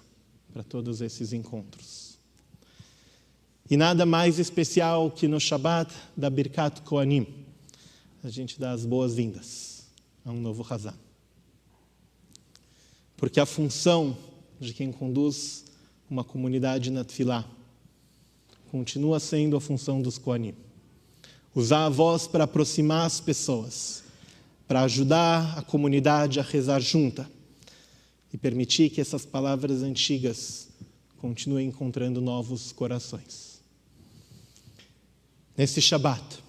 para todos esses encontros. E nada mais especial que no Shabbat da Birkat Kohanim, a gente dá as boas-vindas a um novo Hazan. Porque a função de quem conduz uma comunidade na Tfilá continua sendo a função dos Kohanim. Usar a voz para aproximar as pessoas, para ajudar a comunidade a rezar junta e permitir que essas palavras antigas continuem encontrando novos corações. Nesse Shabbat,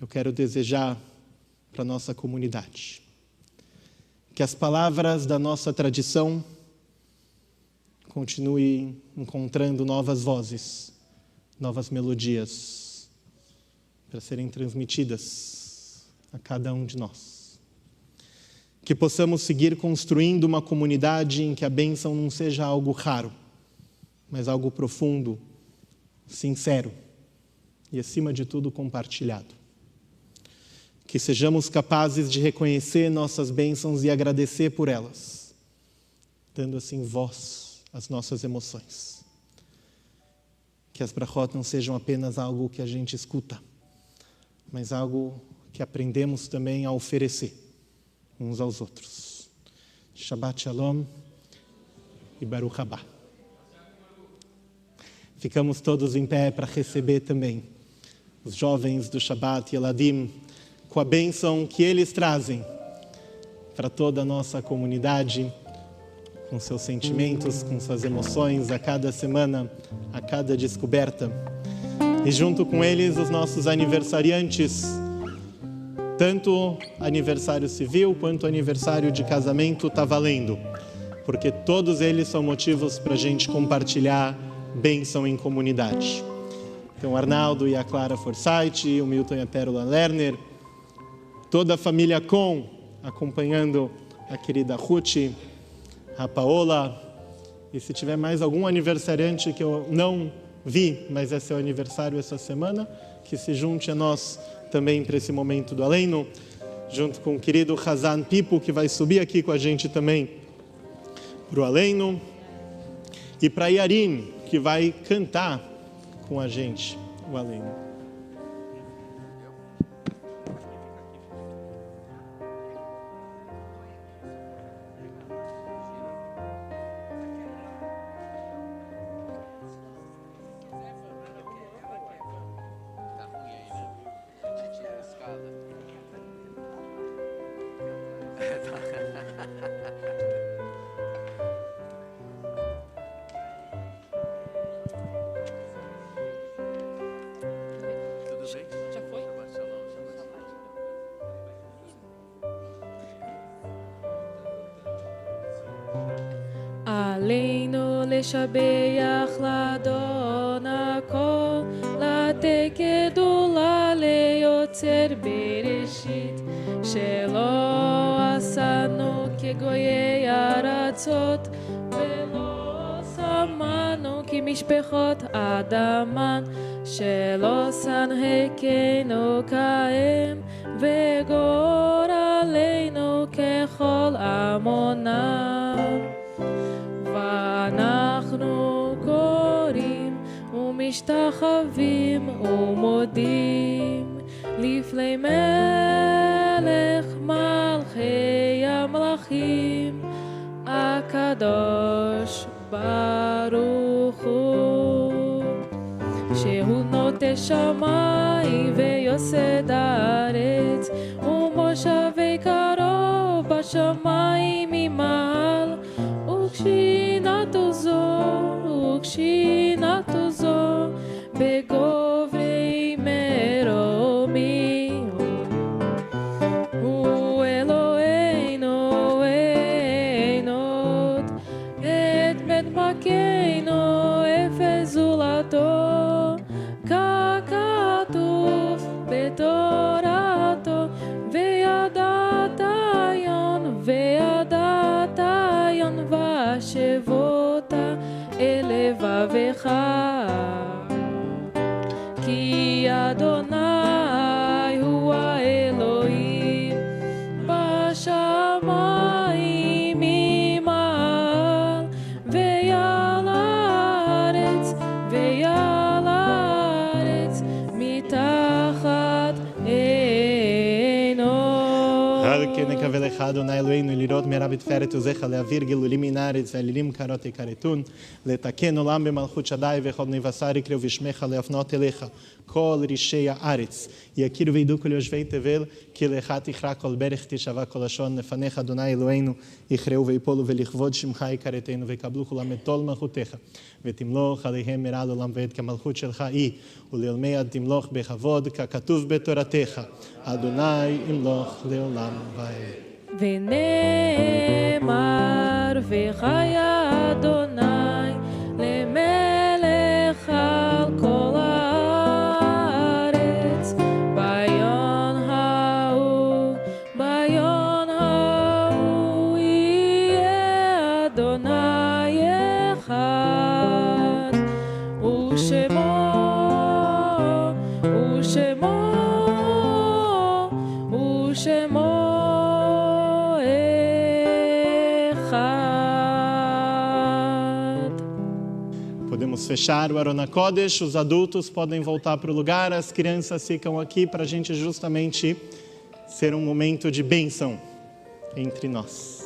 eu quero desejar para a nossa comunidade que as palavras da nossa tradição continuem encontrando novas vozes, novas melodias para serem transmitidas a cada um de nós. Que possamos seguir construindo uma comunidade em que a bênção não seja algo raro, mas algo profundo, sincero e, acima de tudo, compartilhado. Que sejamos capazes de reconhecer nossas bênçãos e agradecer por elas, dando assim voz às nossas emoções. Que as brachot não sejam apenas algo que a gente escuta, mas algo que aprendemos também a oferecer uns aos outros. Shabbat Shalom e Baruch Haba. Ficamos todos em pé para receber também os jovens do Shabbat Yeladim, com a bênção que eles trazem para toda a nossa comunidade, com seus sentimentos, com suas emoções, a cada semana, a cada descoberta. E junto com eles, os nossos aniversariantes, tanto aniversário civil quanto aniversário de casamento está valendo, porque todos eles são motivos para a gente compartilhar bênção em comunidade. Então, o Arnaldo e a Clara Forsyth, o Milton e a Pérola Lerner, toda a família Com, acompanhando a querida Ruth, a Paola, e se tiver mais algum aniversariante que eu não vi, mas é seu aniversário essa semana, que se junte a nós também para esse momento do Aleinu, junto com o querido Hazan Pipo, que vai subir aqui com a gente também para o Aleinu, e para Yarin, que vai cantar com a gente o Aleinu. Já foi? עלינו לשבח לאדון הכל, לתת גדולה ליוצר בראשית, שלא עשנו כגויי ארצות, ולא שמנו כמשפחות אדמה, שלא שנהקנו כהם, וגורלנו ככל עמונם. ואנחנו קוראים ומשתחווים ומודים לפני מלך מלכי המלכים, הקדוש ברוך הוא, שהוא נוטה שמיים ויוסד הארץ, ומושבי קרוב בשמיים ממעל, וכשינתו זו בגוברי מרומים. הוא אלוהינו אין עוד, את מדמקנו אפס זולתו, ככתוב בתורתו, וידעת יון ושבות אל לבבך, כי אדוני הוא האלוהים בשמיים ממעל, ועל הארץ מתחת עינו. כן נקווה לך, אדוני אלוהינו, לראות מהרה בתפארת עוזיך, להעביר גלולים מן הארץ, ואלילים קרות יכרתון, לתקן עולם במלכות שדי, וכל בני בשר יקראו בשמך, להפנות אליך כל רישי הארץ. יכירו וידעו כל יושבי תבל, כי לך תכרע כל ברך, תשבע כל לשון, לפניך, אדוני אלוהינו, יכרעו ויפולו, ולכבוד שמך יכרתנו, ויקבלו כולם את עול מלכותך, ותמלוך עליהם מהרה לעולם ועד, כמלכות שלך היא, ולעולמי עד תמלוך בכבוד, ככתוב בתורתך, אדוני ימלוך לעולם ועד. ונאמר וחי אדוני למלך על כל הארץ, ביום ההוא יהיה אדוני אחד, ושמו Podemos fechar o Arona Kodesh, os adultos podem voltar para o lugar, as crianças ficam aqui para a gente justamente ser um momento de bênção entre nós.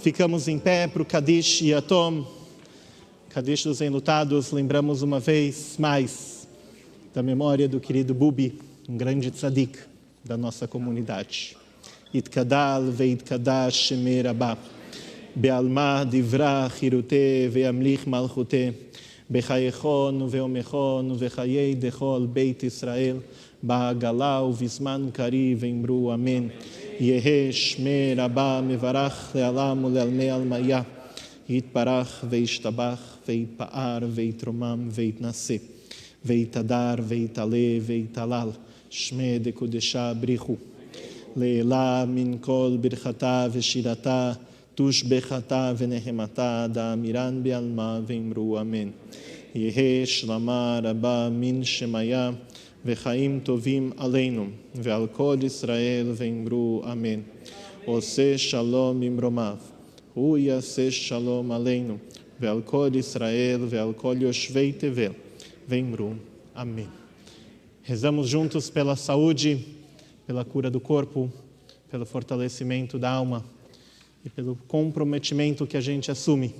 Ficamos em pé para o Kadish Yatom, Kadish dos Enlutados. Lembramos uma vez mais da memória do querido Bubi, um grande tzadik da nossa comunidade. Itkadal veitkadash shemer Abba, be'alma divra chirute ve'amlich malchute, bechayechon ve'omechon ve'chayei dechol beit Israel, ba'agala u'vizman kari ve'imru amen. Yehe shemer Abba mevarach le'alam u'le'almei almaya, yitparach ve'ishtabach ve'yitpa'ar ve'yitromam ve'yitnaseh, ve'yitadar ve'yitale ve'yitalal, shme de kodesha brichu. Leila min kol birchata veshirata, tush bechata venehemata, da miran be'alma ve'imru amen. Yehe shlama rabba min shemaya, vechaim tovim aleinu, ve'al kol Israel ve'imru amen. Ose shalom imromav, hu yaseh shalom aleinu, ve'al kol Israel ve'al kol yoshvei tevel, ve'imru amen. Rezamos juntos pela saúde, pela cura do corpo, pelo fortalecimento da alma e pelo comprometimento que a gente assume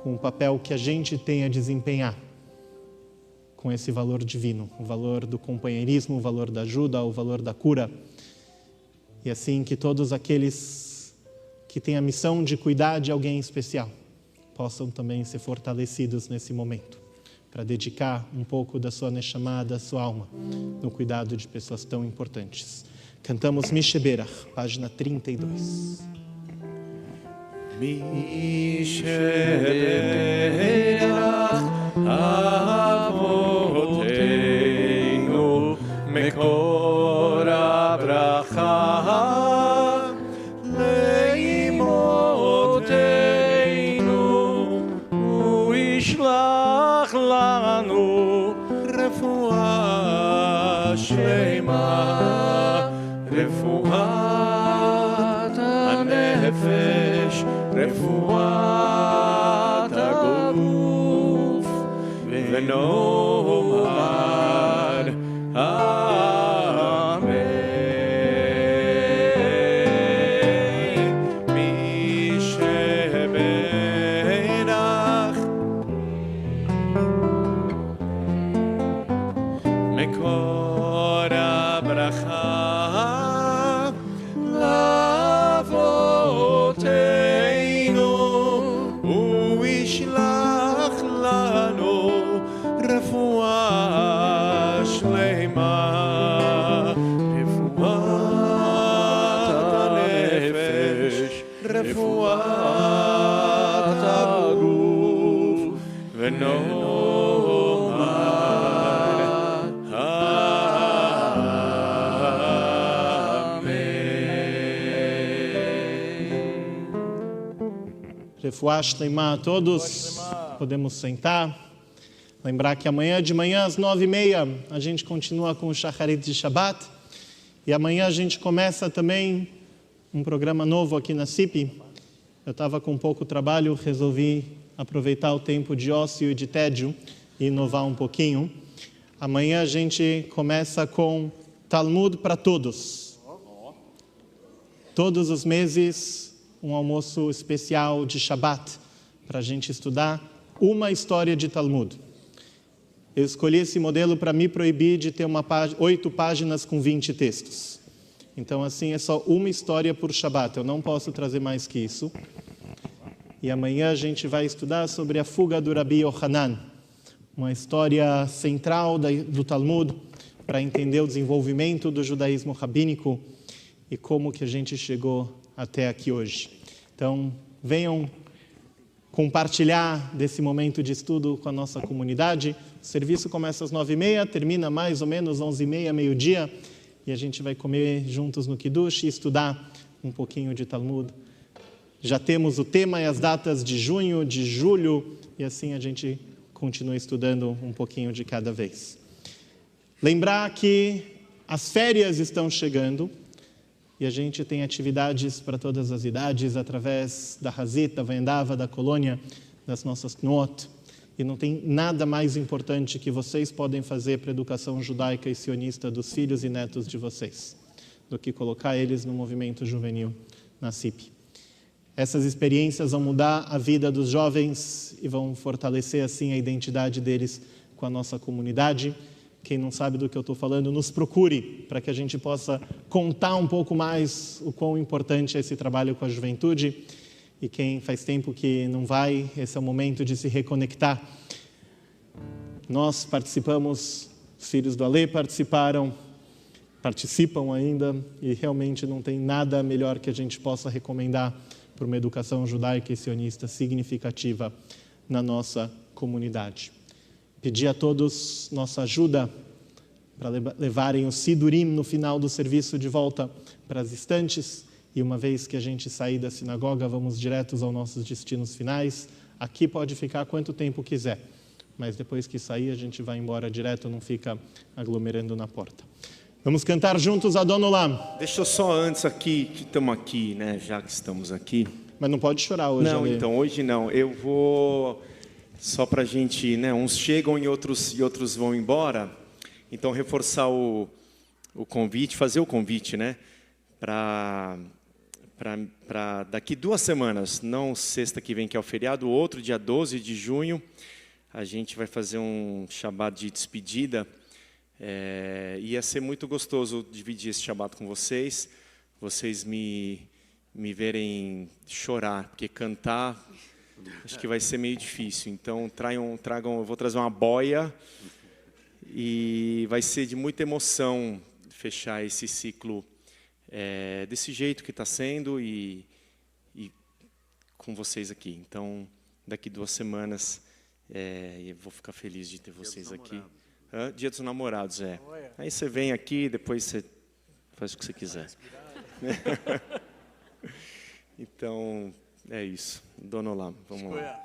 com o papel que a gente tem a desempenhar com esse valor divino, o valor do companheirismo, o valor da ajuda, o valor da cura. E assim que todos aqueles que têm a missão de cuidar de alguém especial possam também ser fortalecidos nesse momento, para dedicar um pouco da sua neshama, da sua alma, no cuidado de pessoas tão importantes. Cantamos Misheberach, página 32. Misheberach Avoteinu Mekor Abracha Leimoteinu Uishlach Lanu Refuah Shleima Refuat הנפש, רפואת הגוף, ונאמר אמן. מי שברך מקור הברכה רפואת הגוף ונאמר Amen. Refuah Shleimah a todos. Podemos sentar. Lembrar que amanhã de manhã às 9h30 a gente continua com o Shacharit de Shabbat. E amanhã a gente começa também um programa novo aqui na CIP. Eu estava com pouco trabalho, resolvi aproveitar o tempo de ócio e de tédio e inovar um pouquinho. Amanhã a gente começa com Talmud para todos. Todos os meses, um almoço especial de Shabbat para a gente estudar uma história de Talmud. Eu escolhi esse modelo para me proibir de ter 8 páginas com 20 textos. Então, assim, é só uma história por Shabbat. Eu não posso trazer mais que isso. E amanhã a gente vai estudar sobre a fuga do Rabi Yohanan, uma história central do Talmud para entender o desenvolvimento do judaísmo rabínico e como que a gente chegou até aqui hoje. Então, venham compartilhar desse momento de estudo com a nossa comunidade. O serviço começa às 9h30, termina mais ou menos 11h30, meio-dia. E a gente vai comer juntos no Kiddush e estudar um pouquinho de Talmud. Já temos o tema e as datas de junho, de julho, e assim a gente continua estudando um pouquinho de cada vez. Lembrar que as férias estão chegando e a gente tem atividades para todas as idades através da Hazit, da Vendava, da Colônia, das nossas Knot. E não tem nada mais importante que vocês podem fazer para a educação judaica e sionista dos filhos e netos de vocês, do que colocar eles no movimento juvenil na CIP. Essas experiências vão mudar a vida dos jovens e vão fortalecer, assim, a identidade deles com a nossa comunidade. Quem não sabe do que eu estou falando, nos procure para que a gente possa contar um pouco mais o quão importante é esse trabalho com a juventude. E quem faz tempo que não vai, esse é o momento de se reconectar. Nós participamos, os filhos do Alê participam ainda, e realmente não tem nada melhor que a gente possa recomendar para uma educação judaica e sionista significativa na nossa comunidade. Pedir a todos nossa ajuda para levarem o Sidurim no final do serviço de volta para as estantes, e uma vez que a gente sair da sinagoga, vamos diretos aos nossos destinos finais. Aqui pode ficar quanto tempo quiser, mas depois que sair a gente vai embora direto, não fica aglomerando na porta. Vamos cantar juntos Adon Olam. Deixa eu só antes aqui, que estamos aqui, né? Já que estamos aqui. Mas não pode chorar hoje, Não, Ale. então, hoje não. Eu vou, só para a gente, né? Uns chegam e outros vão embora. Então, reforçar o convite, fazer o convite, né? Para daqui 2 semanas, não sexta que vem, que é o feriado, o outro, dia 12 de junho, a gente vai fazer um Shabbat de despedida. Ia ser muito gostoso dividir esse Shabbat com vocês me verem chorar, porque cantar acho que vai ser meio difícil. Então tragam, eu vou trazer uma boia e vai ser de muita emoção fechar esse ciclo desse jeito que está sendo e com vocês aqui. Então daqui 2 semanas eu vou ficar feliz de ter vocês aqui. Dia dos Namorados, Aí você vem aqui, depois você faz o que você quiser. Então, é isso. Adon Olam, vamos lá.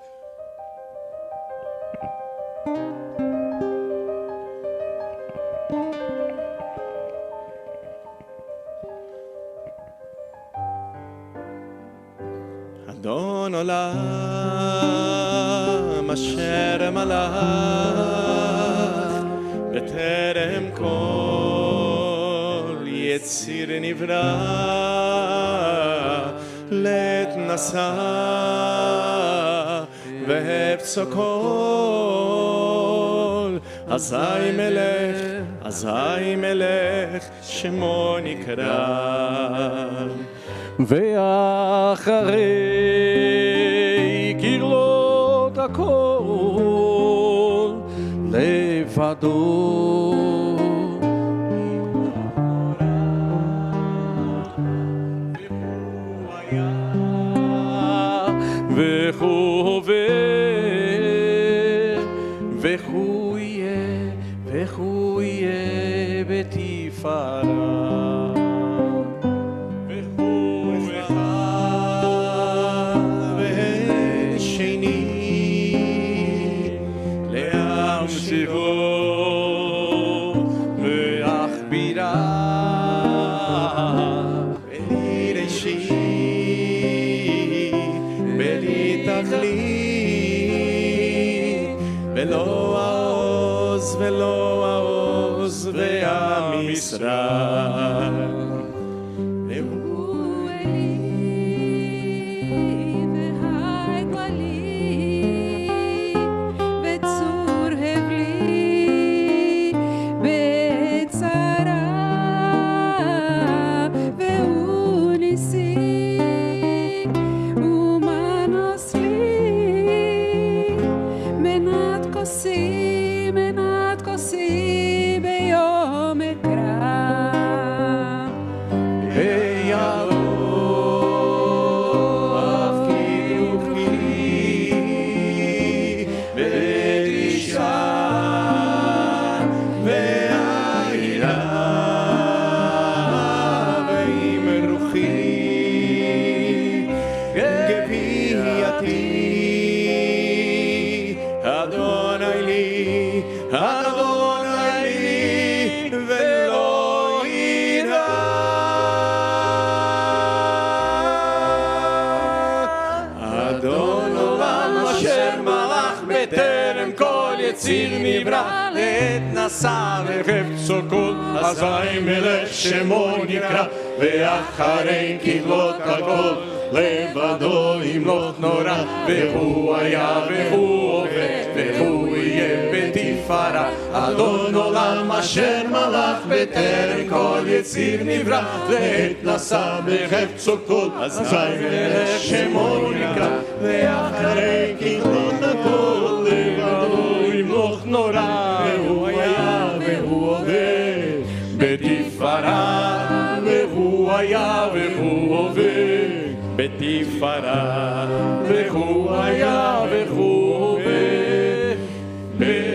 Adon Olam, Asher Malach, בטרם כל יציר נברא, לעת נשא והפצו כל, אזי מלך שמו נקרא. ואחרי קרלות הכל לבדו והוא הווה והוא יהיה בתפארה. ולא העוז ועם ישראל. הוא אלי והגואלי בצור הבלי בצרה והוא ניסי ומנוס לי מנת כוסי ביום אקרא ויבוא אף קידוך לי ותשען והעירה ועם רוחי גבייתי אדוני לי ולא יירא. אדון עולם אשר מלך בטרם כל יציר נברא לעת נשא וחפצו כל אזי מלך שמו נקרא ואחרי ככלות הכל לבדו ימלוך נורא, והוא היה והוא עובד והוא יהיה בתפארה. אדון עולם אשר מלך בטרם כל יציר נברא, ועת נשא בחפצו כל אזי מלך שמו נקרא. ואחרי ככלות הכל לבדו ימלוך נורא, והוא היה והוא עובד בתפארה. והוא היה והוא עובד בתפארה, והוא היה והוא עובד בתפארה.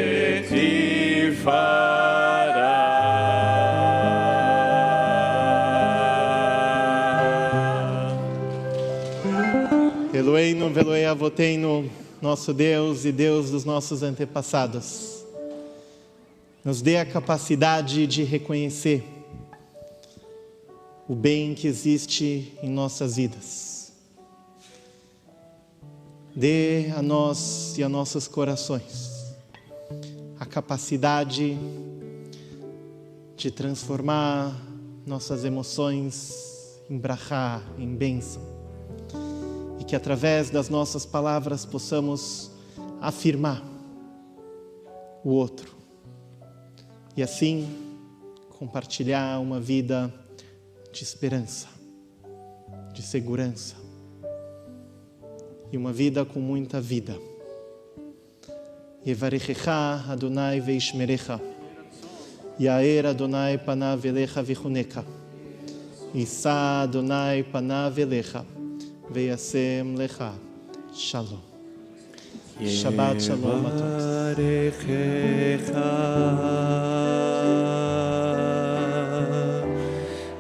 Eloheinu veloei avoteinu, nosso Deus e Deus dos nossos antepassados, nos dê a capacidade de reconhecer o bem que existe em nossas vidas. Dê a nós e a nossos corações a capacidade de transformar nossas emoções em brachá, em bênção, e que através das nossas palavras possamos afirmar o outro e assim compartilhar uma vida de esperança, de segurança e uma vida com muita vida. Yevarechecha Adonai veishmerecha, Yair Adonai panav elecha vichuneka, Yisa Adonai panav elecha, veyasem lecha shalom. Shabbat shalom a todos.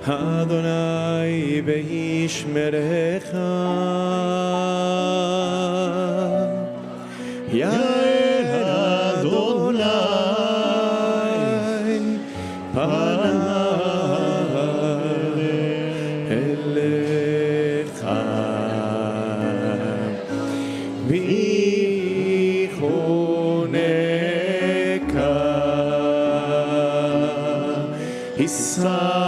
Adonai veishmerecha, Yair Adonai panav elecha vichuneka, Yisa